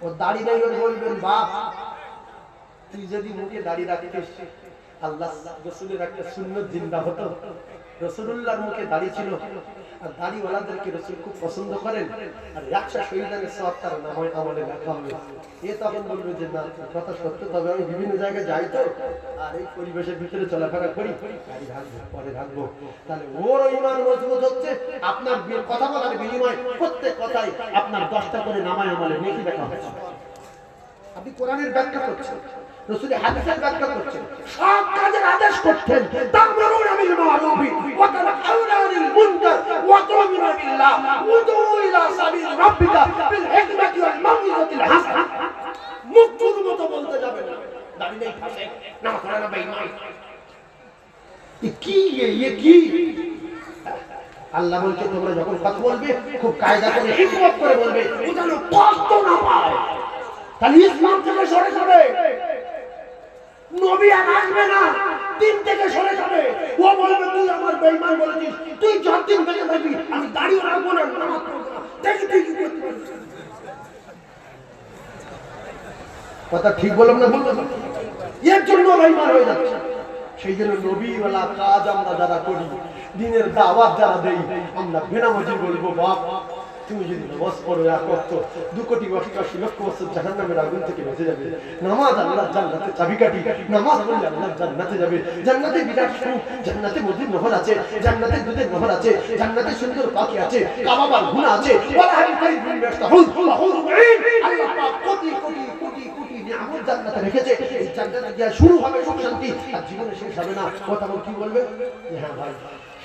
ও দাড়ি নেই, ওর বলবেন বাপ, তুই যদি মুখে দাড়ি রাখতিস, আল্লাহ রাসূলের একটা সুন্নাত জিন্দা হতো। রাসূলুল্লাহর মুখে দাড়ি ছিল, আর দাড়িওয়ালাদেরকে রাসূল খুব পছন্দ করেন, আর 100 শহীদের সওয়াব তার নামে আমলে লেখা হবে। এ তখন বলবে যে না, কথা সত্য, তবে আমি বিভিন্ন জায়গায় যাই তো, আর এই পরিবেশের ভিতরে চলাফেরা করি, দাড়ি রাখবো, পরে রাখবো। তাহলে ওর ঈমান মজবুত হচ্ছে। আপনার কথা বলার বিনিময়ে প্রত্যেক কথাই আপনার 10টা করে নামায় আমলে নেকি লেখা হচ্ছে। আপনি কোরআনের ব্যাখ্যা করছেন, রাসূলের হাদিসের ব্যাখ্যা করছেন, সব কাজের আদেশ করছেন, তা'মুরুনা বিল মা'রুফি ওয়া তানহাউনা আনিল মুনকার ওয়া তু'মিনুনা বিল্লাহ উদউ ইলা সাবিল রাব্বিকা বিল হিকমাতি ওয়াল মাউইযাতিল হাসানা। মুখের মতো বলতে যাবেন না, দাড়ি নেই ফাসেক, নামাজ পড়ে না বেঈমান। কি কি আল্লাহ বলছে, তোমরা যখন কথা বলবে খুব কায়দা করে, হিকমত করে বলবে, ও যেন কষ্ট না পায়। তাহলে ইসলাম থেকে সরে যাবে, নবী আর আসবে না, দিন থেকে সরে যাবে। ও বলবে, তুই আমার বেঈমান বলেছিস, তুই যতদিন বেঁচে থাকবি আমি দাড়িও রাখবো না, নামাজ পড়বো না। দেখি তুই কি করতে পারিস। কথা ঠিক বললাম না? বলবো এর জন্য বেঈমান হয়ে যাচ্ছে। সেই জন্য নবীওয়ালা কাজ আমরা যারা করি, দিনের দাওয়াত যারা দেই, আমরা বেনামাজি বলবো, বাপ তুমি যদি নামাজ পড়ো 1 ওয়াক্ত 2 কোটি 88 লক্ষ বছর জাহান্নামের আগুন থেকে বেঁচে যাবে। নামাজ আল্লাহর জান্নাতের চাবিকাঠি, নামাজ পড়লে আল্লাহর জান্নাতে যাবে। জান্নাতে বিরাট সুখ, জান্নাতে মধুর নহর আছে, জান্নাতে দুধের নহর আছে, জান্নাতে সুন্দর পাখি আছে, কাবাবার গুণা আছে, ওয়ালা হাবিবাই বিন রাসূল আল্লাহ পাক কোটি কোটি কোটি কোটি নিয়ামত জান্নাতে রেখেছে। এই জান্নাতে গিয়ে শুরু হবে সুখ শান্তি, আর জীবনে শেষ হবে না। কথা বল, কি বলবে? হ্যাঁ ভাই,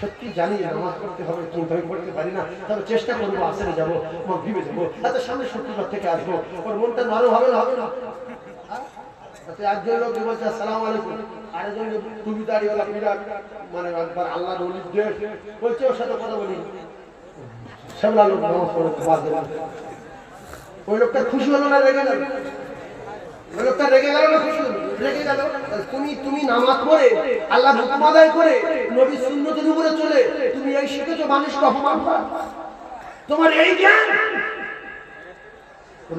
সত্যি জানি নামাজ পড়তে হবে, কিন্তু আমি পড়তে পারি না, তবে চেষ্টা করবো, আসরে যাবো, মাগরিবে যাবো, আচ্ছা সামনে শুক্রবার থেকে আসবো। ওর মনটা নরম হবে না? হবে না? আচ্ছা, একজন লোক বলছে আসসালামু আলাইকুম, আরেকজন টুপি দাড়িওয়ালা বিরাট মানে একবার আল্লাহর ওলি বলছে, ওর সাথে কথা বলি, শ্যামলা লোক নামাজ পড়ে বাদ দেবে, ওই লোকটা খুশি হলো না রেগে গেল? ওই লোকটা রেগে গেল না খুশি হলো? রেগে গেল। তুমি নামাজ পড়ে আল্লাহর হুকুম আদায় করে নবীর সুন্নতের উপরে চলে তুমি এই শিখেছো মানুষকে অপমান করা? তোমার এই জ্ঞান?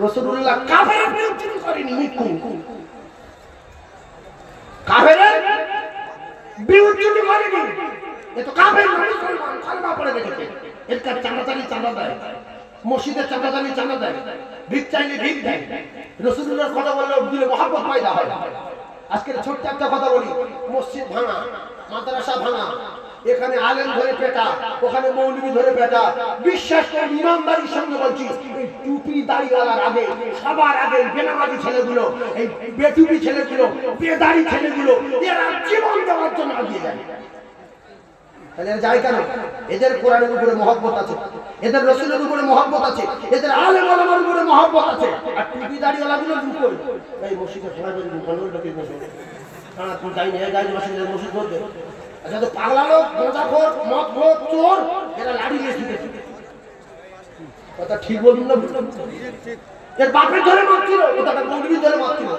রাসূলুল্লাহ কাফেরের বিরুদ্ধে করেনি, কাফেরের বিরুদ্ধে করেনি। এ তো কাফের না, মুসলমান কালমা পড়ে রেখেছে। এর কাছে চাঁদা দেয়, মসজিদের চাঁদা দেয়, ভিক চাইলে ভিক দেয়। রাসূলুল্লাহর কথা বললে দিলে মহব্বত পয়দা হয়। আজকের ছোট্ট একটা কথা বলি, মসজিদ ভাঙা, মাদ্রাসা ভাঙা, এখানে আলেম ধরে পেটা, ওখানে মৌলবি ধরে পেটা। বিশ্বাস করে ইমানদারির সঙ্গে বলছি, এই টুপি দাড়িওয়ালার আগে, সবার আগে বেনামাজি ছেলেগুলো, এই বেটুপি ছেলেগুলো, বেদাড়ি ছেলেগুলো, এরা জীবন দেওয়ার জন্য এগিয়ে যায়। তাহলে যায় কেন? এদের কোরআনের উপরে মহব্বত আছে, এদের রাসূলের উপরে মহব্বত আছে, এদের আলেম ওলামার উপরে মহব্বত আছে। আর টুপি দাড়িওয়ালাগুলো কই? এই মসজিদে সবাই বলে মুসলমান লোকের মসজিদ, হ্যাঁ তুই যাই না, যাই মসজিদের মসজিদ ধরবে। আচ্ছা তো পাগলা লোক, গাঁজাখোর, মদখোর, চোর, এরা লাড়ি নিয়ে শিখেছে। কথা ঠিক বলুন না? এর বাপের ধরে মারছিল, ওটাটা মৌলবি ধরে মারছিল।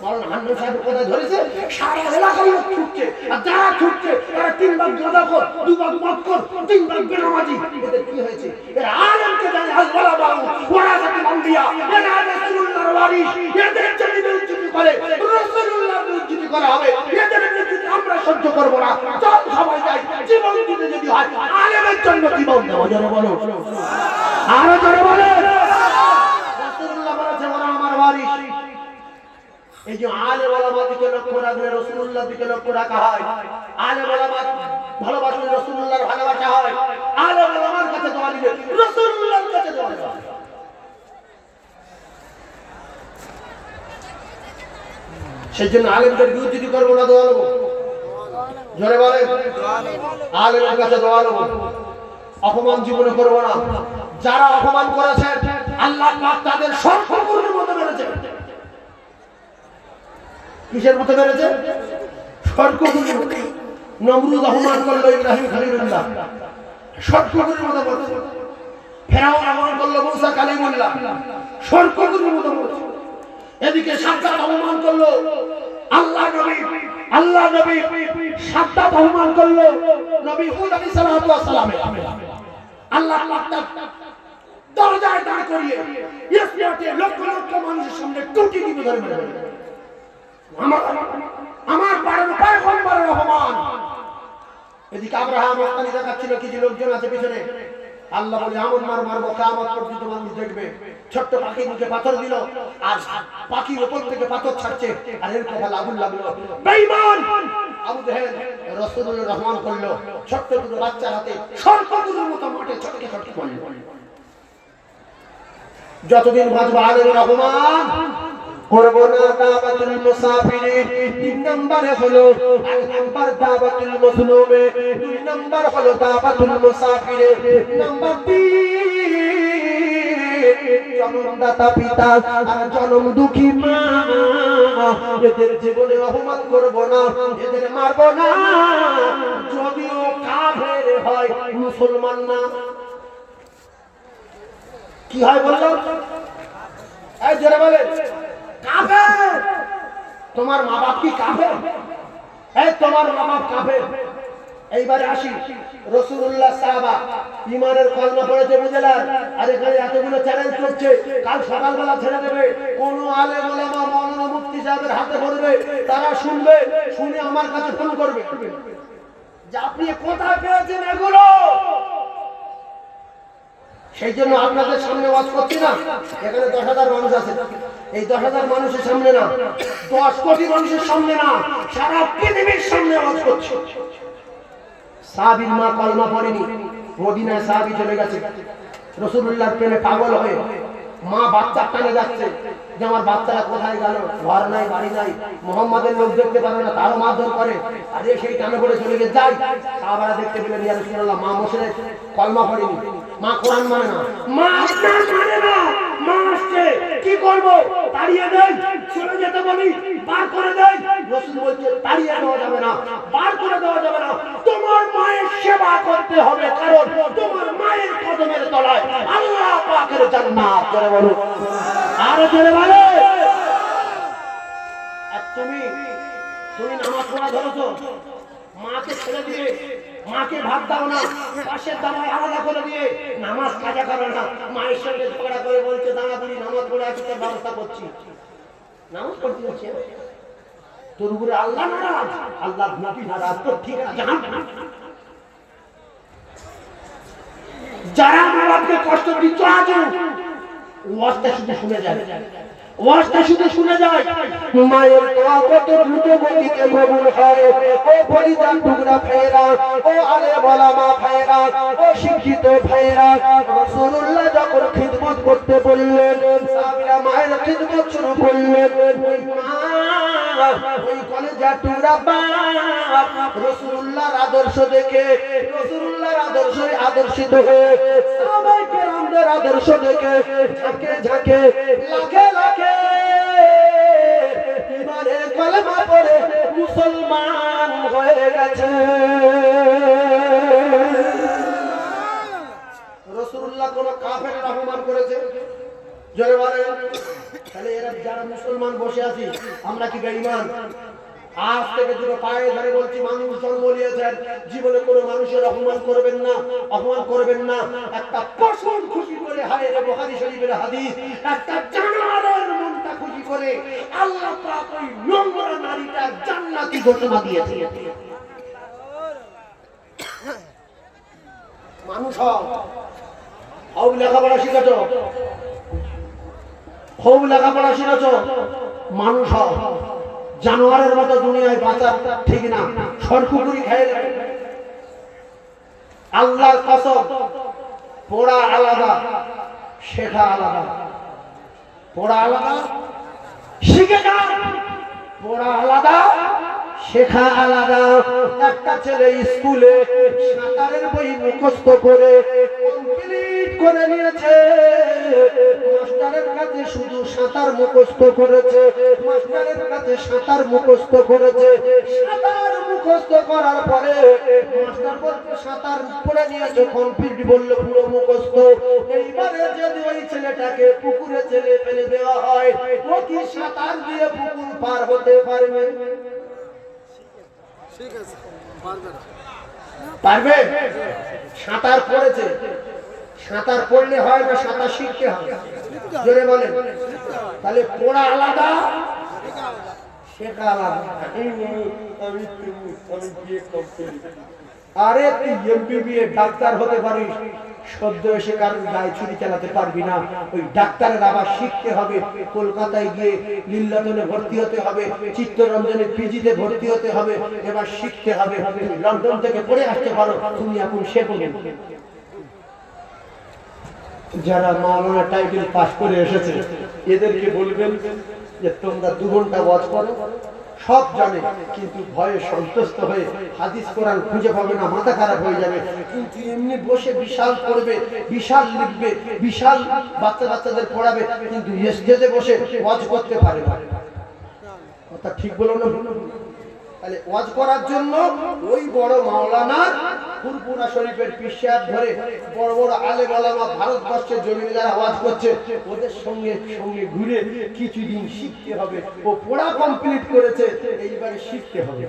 মাওলানা হান্নান সাহেব কোথায় ধরেছে? সারা এলাকার লোক ছুটছে, আর যারা ছুটছে তারা 3 ভাগ গাঁজাখোর, 2 ভাগ মদখোর, 3 ভাগ বেনামাজি। এদের কি হয়েছে? এরা আলেমকে জানে আল্লাহ বাবু ওয়ারাসাতুল আম্বিয়া, এরা রাসূলুল্লাহর ওয়ারিস। এদের যদি বেইজ্জতি করে রাসূলুল্লাহর বেইজ্জতি করা হবে। এদের বেইজ্জতি আমরা সহ্য করব না। চল সবাই যাই, জীবন দিতে যদি হয় আলেমের জন্য জীবন দেওয়া। জোরে বলো, আরো জোরে বলো। রাসূলুল্লাহ বলেছেন ওরা আমার ওয়ারিস। এই যে আলেম ওলামা দিকে লক্ষ্য রাখলে রাসূলুল্লাহ দিকে লক্ষ্য রাখা হয়। আলেম ওলামা ভালোবাসলে রাসূলুল্লাহর ভালোবাসা হয়। আলেম ওলামার কাছে দোয়া দিলে রাসূলুল্লাহর কাছে দোয়া হয়। সেই জন্য আলেমদের বিরোধিতা করবো না, দোয়া নেবো। জোরে বলেন, আলেমের কাছে দোয়া নেবো। অপমান জীবনে করবো না। যারা অপমান করেছেন আল্লাহ পাক তাদের সর্বগুরুর মতো মেরেছেন। কিসের মতো মেরেছে? সর্বগুরু। নমরুদ অপমান করলো ইব্রাহিম খলিলুল্লাহ, সর্বগুরুর মতো মেরেছে। ফেরাউন অপমান করলো মুসা কালিমুল্লাহ, সর্বগুরুর মতো মেরেছে। এদিকে সাদ্দাত অপমান করলো আল্লাহ নবী সাদ্দাত অপমান করলো নবী হুদ আলাইহিস সালাতু ওয়াস সালাম। আল্লাহ পাক দরজায় দাঁড় করিয়ে ইসরাতে লক্ষ লক্ষ মানুষের সামনে টুটি টিপে ধরে মেরে আমার পাড়ার পয়গম্বরের অপমান। এদিকে আব্রাহাম ওখানে দেখাচ্ছিল কিছু লোকজন আছে পিছনে। আল্লাহ বলে এমন মারবো কিয়ামত পর্যন্ত মানুষ দেখবে। ছোট্ট পাখির মুখে পাথর দিল, আর পাখির উপর থেকে পাথর ছাড়ছে, আর এর কথা আগুন লাগলো। বেঈমান আবু জেহেল রাসূলুল্লাহ রহমান করলো, ছোট্ট দুটো বাচ্চার হাতে সর্পগুলোর মতো মাঠে ছটকে ছটকে পড়ল। যতদিন বাঁচবো আলেমের অপমান করবো না। দাওয়াতুল মুসাফিরে 3 নম্বরে হলো, 1 নম্বর দাওয়াতুল মজলুমে, 2 নম্বর হলো দাওয়াতুল মুসাফিরে, নাম্বার 3 জন্মদাতা পিতা আর জন্ম দুঃখী মা। এদের জীবনে অপমান করবো না, এদের মারবো না, যদিও কাফের হয়, মুসলমান না। কি হয় বললো? এই জোরে বলে, কাফের। তোমার মা বাপ কি কাফের? এই তোমার মা বাপ কাফের। এইবারে আসি, রাসূলুল্লাহ সাহাবা ঈমানের কলমা পড়েছে বুঝলেন, আর এখানে এতগুলো চ্যালেঞ্জ করছে। কাল সকালবেলা ছেড়ে দেবে, কোন আলেম ওলামা মাওলানা মুফতি সাহেবের হাতে পড়বে, তারা শুনবে, শুনে আমার কাছে ফোন করবে যে আপনি কোথায় পেয়েছেন এগুলো। সেই জন্য আপনাদের সামনে ওয়াজ করছি না। এখানে 10,000 মানুষ আছে, এই 10,000 মানুষের সামনে না, 10 কোটি মানুষের সামনে না, সারা পৃথিবীর সামনে ওয়াজ করছি। সাহাবীর মা কলমা পড়েনি, মদিনায় সাহাবী চলে গেছে রাসূলুল্লাহর প্রেমে পাগল হয়ে। মা বাচ্চা টানে যাচ্ছে যে আমার বাচ্চারা কোথায় গেল, ঘর নাই বাড়ি নাই, মুহাম্মাদের লোক দেখতে পারে না, তারও মারধর করে। আরে সেই টানে করে চলে গিয়ে যাই, সাহাবারা দেখতে পেলেন ইয়া রাসূলুল্লাহ মা মুশরিক, কলমা পড়েনি, মা কোরআন মানে না, মা আপনার মানে না। মা আসছে, কি করব? তাড়িয়ে দেই, চলে যেতে বলি, বার করে দেই। রাসূল বলছে তাড়িয়ে দেওয়া যাবে না, বার করে দেওয়া যাবে না, তোমার মায়ের সেবা করতে করতে হবে, কারণ তোমার মায়ের কদমের তলায় আল্লাহ পাকের জান্নাত। জোরে বলো, আরো জোরে বলো। আর তুমি নামাজ পড়া ধরেছো, মাকে ছেড়ে দিয়ে মাকে ভাত দাও না, পাশের দামায় আলাদা করে দিয়ে নামাজ কাজা করো না, মায়ের সঙ্গে ঝগড়া করে বলছে দাঁড়া বুড়ি নামাজ পড়ে আসি, তার ব্যবস্থা করছি, নামাজ পড়তে হচ্ছে, তোর উপরে আল্লাহ নারাজ, আল্লাহ নবী নারাজ, তোর ঠিক আছে। যারা মা বাপকে কষ্ট দিচ্ছ আজ ওয়াজটা শুধু শুনে যায়, ওয়াজটা শুধু শুনে যায়, মায়ের দোয়া কত দ্রুত গতিতে কবুল হয়। ও পরিবার টুকরা ভাইরা, ও আলেম ওলামা ভাইরা, ও শিক্ষিত ভাইরা, রাসূলুল্লাহ যখন খিদমত করতে বললেন, সাহাবীরা মায়ের খিদমত শুরু করলেন। ওই কলেজের টুকরা বাপ রাসূলুল্লাহর আদর্শ দেখে, রাসূলুল্লাহর আদর্শে আদর্শিত হয়ে, সাহাবায়ে কেরামদের আদর্শ দেখে ঝাঁকে ঝাঁকে লাখে লাখে ইমানের কলেমা পড়ে মুসলমান হয়ে গেছে। রাসূলুল্লাহ কোন কাফেরের অপমান করেছে? জোরে বলেন। তাহলে এরা যারা মুসলমান বসে আছি, আমরা কি বেঈমান? আজ থেকে দুটো পায়ে ধরে বলছি, মানুষ জন্ম নিয়েছেন, জীবনে কোনো মানুষের অপমান করবেন না, অপমান করবেন না। একটা পশুর খুশি করে, হায় রে বুখারী শরীফের হাদিস, একটা জানোয়ারের মনটা খুশি করে আল্লাহ পাক ওই নোংরা নারীটার জান্নাতি ঘোষণা দিয়েছে। মানুষ হও, লেখাপড়া শিখেছ, খুব লেখাপড়া শিখেছ, মানুষ হও। জানোয়ারের মতো দুনিয়ায় বাঁচা ঠিক না, সরকুকুরি খেয়ে আল্লাহর কসম, পড়া আলাদা, শেখা আলাদা। পড়া আলাদা, শিখে যান। পড়া আলাদা, শেখা আলাদা। একটা ছেলে স্কুলে সাঁতারের বই মুখস্থ করে কমপ্লিট করে নিয়েছে, মাস্টারের কাছে শুধু সাঁতার মুখস্থ করেছে, মাস্টারের কাছে সাঁতার মুখস্থ করেছে। সাঁতার মুখস্থ করার পরে মাস্টার বলতে সাঁতার পড়ে নিয়েছে কমপ্লিট, বলল পুরো মুখস্থ। এইবারে যদি ওই ছেলেটাকে পুকুরে ছেলে ফেলে দেওয়া হয়, ও কি সাঁতার দিয়ে পুকুর পার হতে পারবে? পারবে? সাঁতার পড়েছে, সাঁতার পড়লে হয় না, সাঁতার শিখতে হয়। জোরে বলেন। তাহলে পড়া আলাদা, শেখা আলাদা। আরে তুই এমবিবিএ ডাক্তার হতে পারিস, সদ্য এসে কারণ গায়ে ছুরি চালাতে পারবি না। ওই ডাক্তারের আবার শিখতে হবে, কলকাতায় গিয়ে লিল্লাতনে ভর্তি হতে হবে, চিত্তরঞ্জনে পিজিতে ভর্তি হতে হবে, এবার শিখতে হবে। লন্ডন থেকে পড়ে আসতে পারো, তুমি এখন শেখো। যারা মাওলানা টাইটেল পাস করে এসেছে এদেরকে বলবেন যে তোমরা 2 ঘন্টা ওয়াজ করো, সব জানে, কিন্তু ভয়ে সন্তুষ্ট হয়ে হাদিস কোরআন খুঁজে পাবে না, মাথা খারাপ হয়ে যাবে। কিন্তু এমনি বসে বিশাল পড়বে, বিশাল লিখবে, বিশাল বাচ্চাদের পড়াবে, কিন্তু স্টেজে বসে ওয়াজ করতে পারে না। কথা ঠিক বলো না? তাহলে ওয়াজ করার জন্য ওই বড় মাওলানার ফুরফুরা শরীফের পীর সাহেব ধরে বড় বড় আলেম ওলামা ভারতবর্ষের জমিনে যারা ওয়াজ করছে ওদের সঙ্গে সঙ্গে ঘুরে কিছুদিন শিখতে হবে। ও পড়া কমপ্লিট করেছে, এইবারে শিখতে হবে।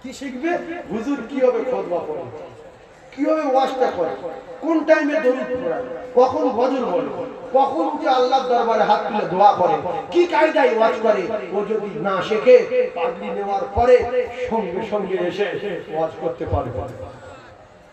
কি শিখবে? হুজুর কিভাবে খুতবা পড়ে, কিভাবে ওয়াজটা করে, কোন টাইমে দরুদ পড়ায়, কখন গজল বলে, কখন যে আল্লাহর দরবারে হাত তুলে দোয়া করে, কি কায়দায় ওয়াজ করে, ও যদি না শেখে পাগড়ি নেওয়ার পরে সঙ্গে সঙ্গে এসে ওয়াজ করতে পারবে।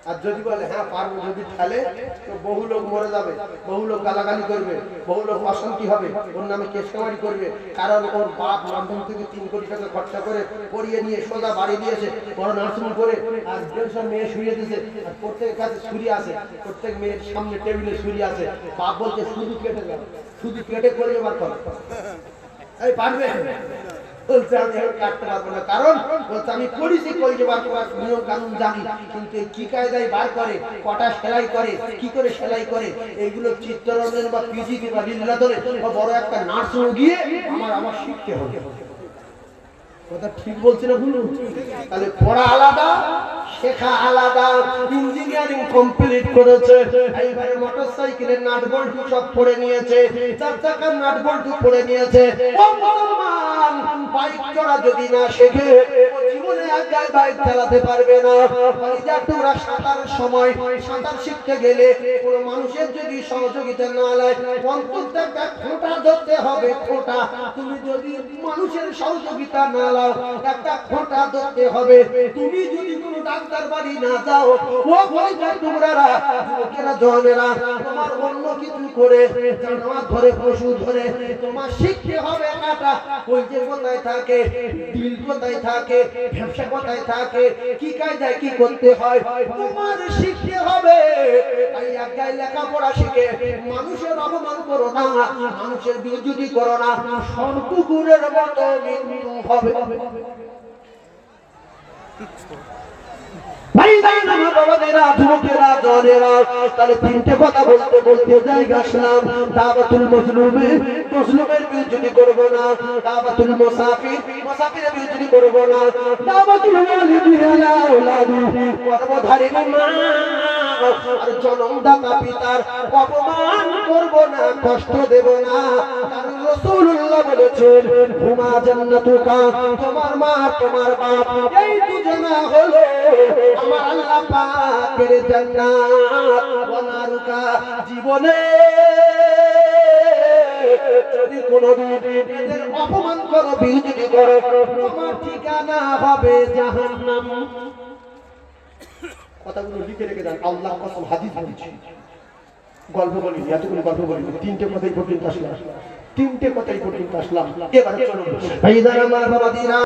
আর যদি বলে হ্যাঁ পারবো, যদি ঠেলে তো বহু লোক মরে যাবে, বহু লোক গালাগালি করবে, বহু লোক অশান্তি হবে, ওর নামে কেস কামারি করবে। কারণ ওর বাপ লন্ডন থেকে 3 কোটি টাকা খরচা করে পড়িয়ে নিয়ে সোজা বাড়ি দিয়েছে, বড় নার্সিং করে, আর 150 মেয়ে শুয়ে দিয়েছে, আর প্রত্যেকের কাছে ছুরি আছে, প্রত্যেক মেয়ের সামনে টেবিলে ছুরি আছে। বাপ বলছে শুধু কেটে যাবে, শুধু কেটে করে এবার কর। এই পারবে? বলছে আমি কাটতে পারবো না, কারণ বলছে আমি পড়েছি, কলেজে বার করার নিয়ম কানুন জানি, কিন্তু কি কায়দায় বার করে, কটা সেলাই করে, কি করে সেলাই করে, এইগুলো চিত্তরঞ্জন বা পিজিতে বা লিল্লাতনে বা বড় একটা নার্সিং গিয়ে আমার শিখতে হবে। কথা ঠিক বলছি না ভুল? তাহলে পড়া আলাদা, শেখা আলাদা, ইঞ্জিনিয়ারিং কমপ্লিট করেছে, এইবারে মোটরসাইকেলের নাট বল্টু সব পড়ে নিয়েছে, চার চাকার নাট বল্টু পড়ে নিয়েছে। ও মুসলমান, বাইক চড়া যদি না শেখে জীবনে আগে বাইক চালাতে পারবে না। তোমরা সাঁতারের সময় সাঁতার শিখতে গেলে কোনো মানুষের যদি সহযোগিতা না নেয়, অন্তত একটা খোঁটা ধরতে হবে, খোঁটা। তুমি যদি মানুষের সহযোগিতা না নাও, একটা খোঁটা ধরতে হবে। তুমি যদি কোনো ডাক্তার বাড়ি না যাও, ও ভাইজান তোমরারা লোকেরা জনেরা তোমার অন্য কিছু করে জানোয়ার ধরে পশু ধরে তোমার শিখতে হবে কাটা। কইতে কোথায় থাকে, দিল কোথায় থাকে, ব্যবসা কোথায় থাকে, কি কায়দায় কি করতে হয় তোমার শিখতে হবে। তাই এক গায়ে লেখাপড়া শিখে মানুষের অপমান করো না, মানুষের বিরোধী করো না, সর্বগুণের মতো মৃত্যু হবে। তাহলে তিনটে কথা বলতে বলতে জায়গা আসলাম। দাওয়াতুল মজলুমে মজলুমের বিরোধী করব না, দাওয়াতুল মুসাফির মুসাফিরের বিরোধী করব না, দাওয়াতুল ওয়ালিদি আলা আওলাদি কর্মধারী মা আর জনমদাতা পিতার অপমান করব না, কষ্ট দেব না। কারণ রাসূলুল্লাহ বলেছেন হুমা জান্নাতুকা, তোমার মা তোমার বাপ এই দুজনা হলো আমার আল্লাহ পাকের জান্নাত। ওয়ানারুকা, জীবনে যদি কোনোদিন এদের অপমান করো, বিরোধী করো, তোমার ঠিকানা হবে জাহান্নাম। কথাগুলো লিখে রেখে দেন, আল্লাহর কসম হাদিস বলছি, গল্প বলিনি, এতগুলো গল্প বলিনি, তিনটে কথাই পর্যন্ত আসলাম, তিনটে কথাই পর্যন্ত আসলাম। এবারে চলুন ভাইজান আমার বাবাদিরা।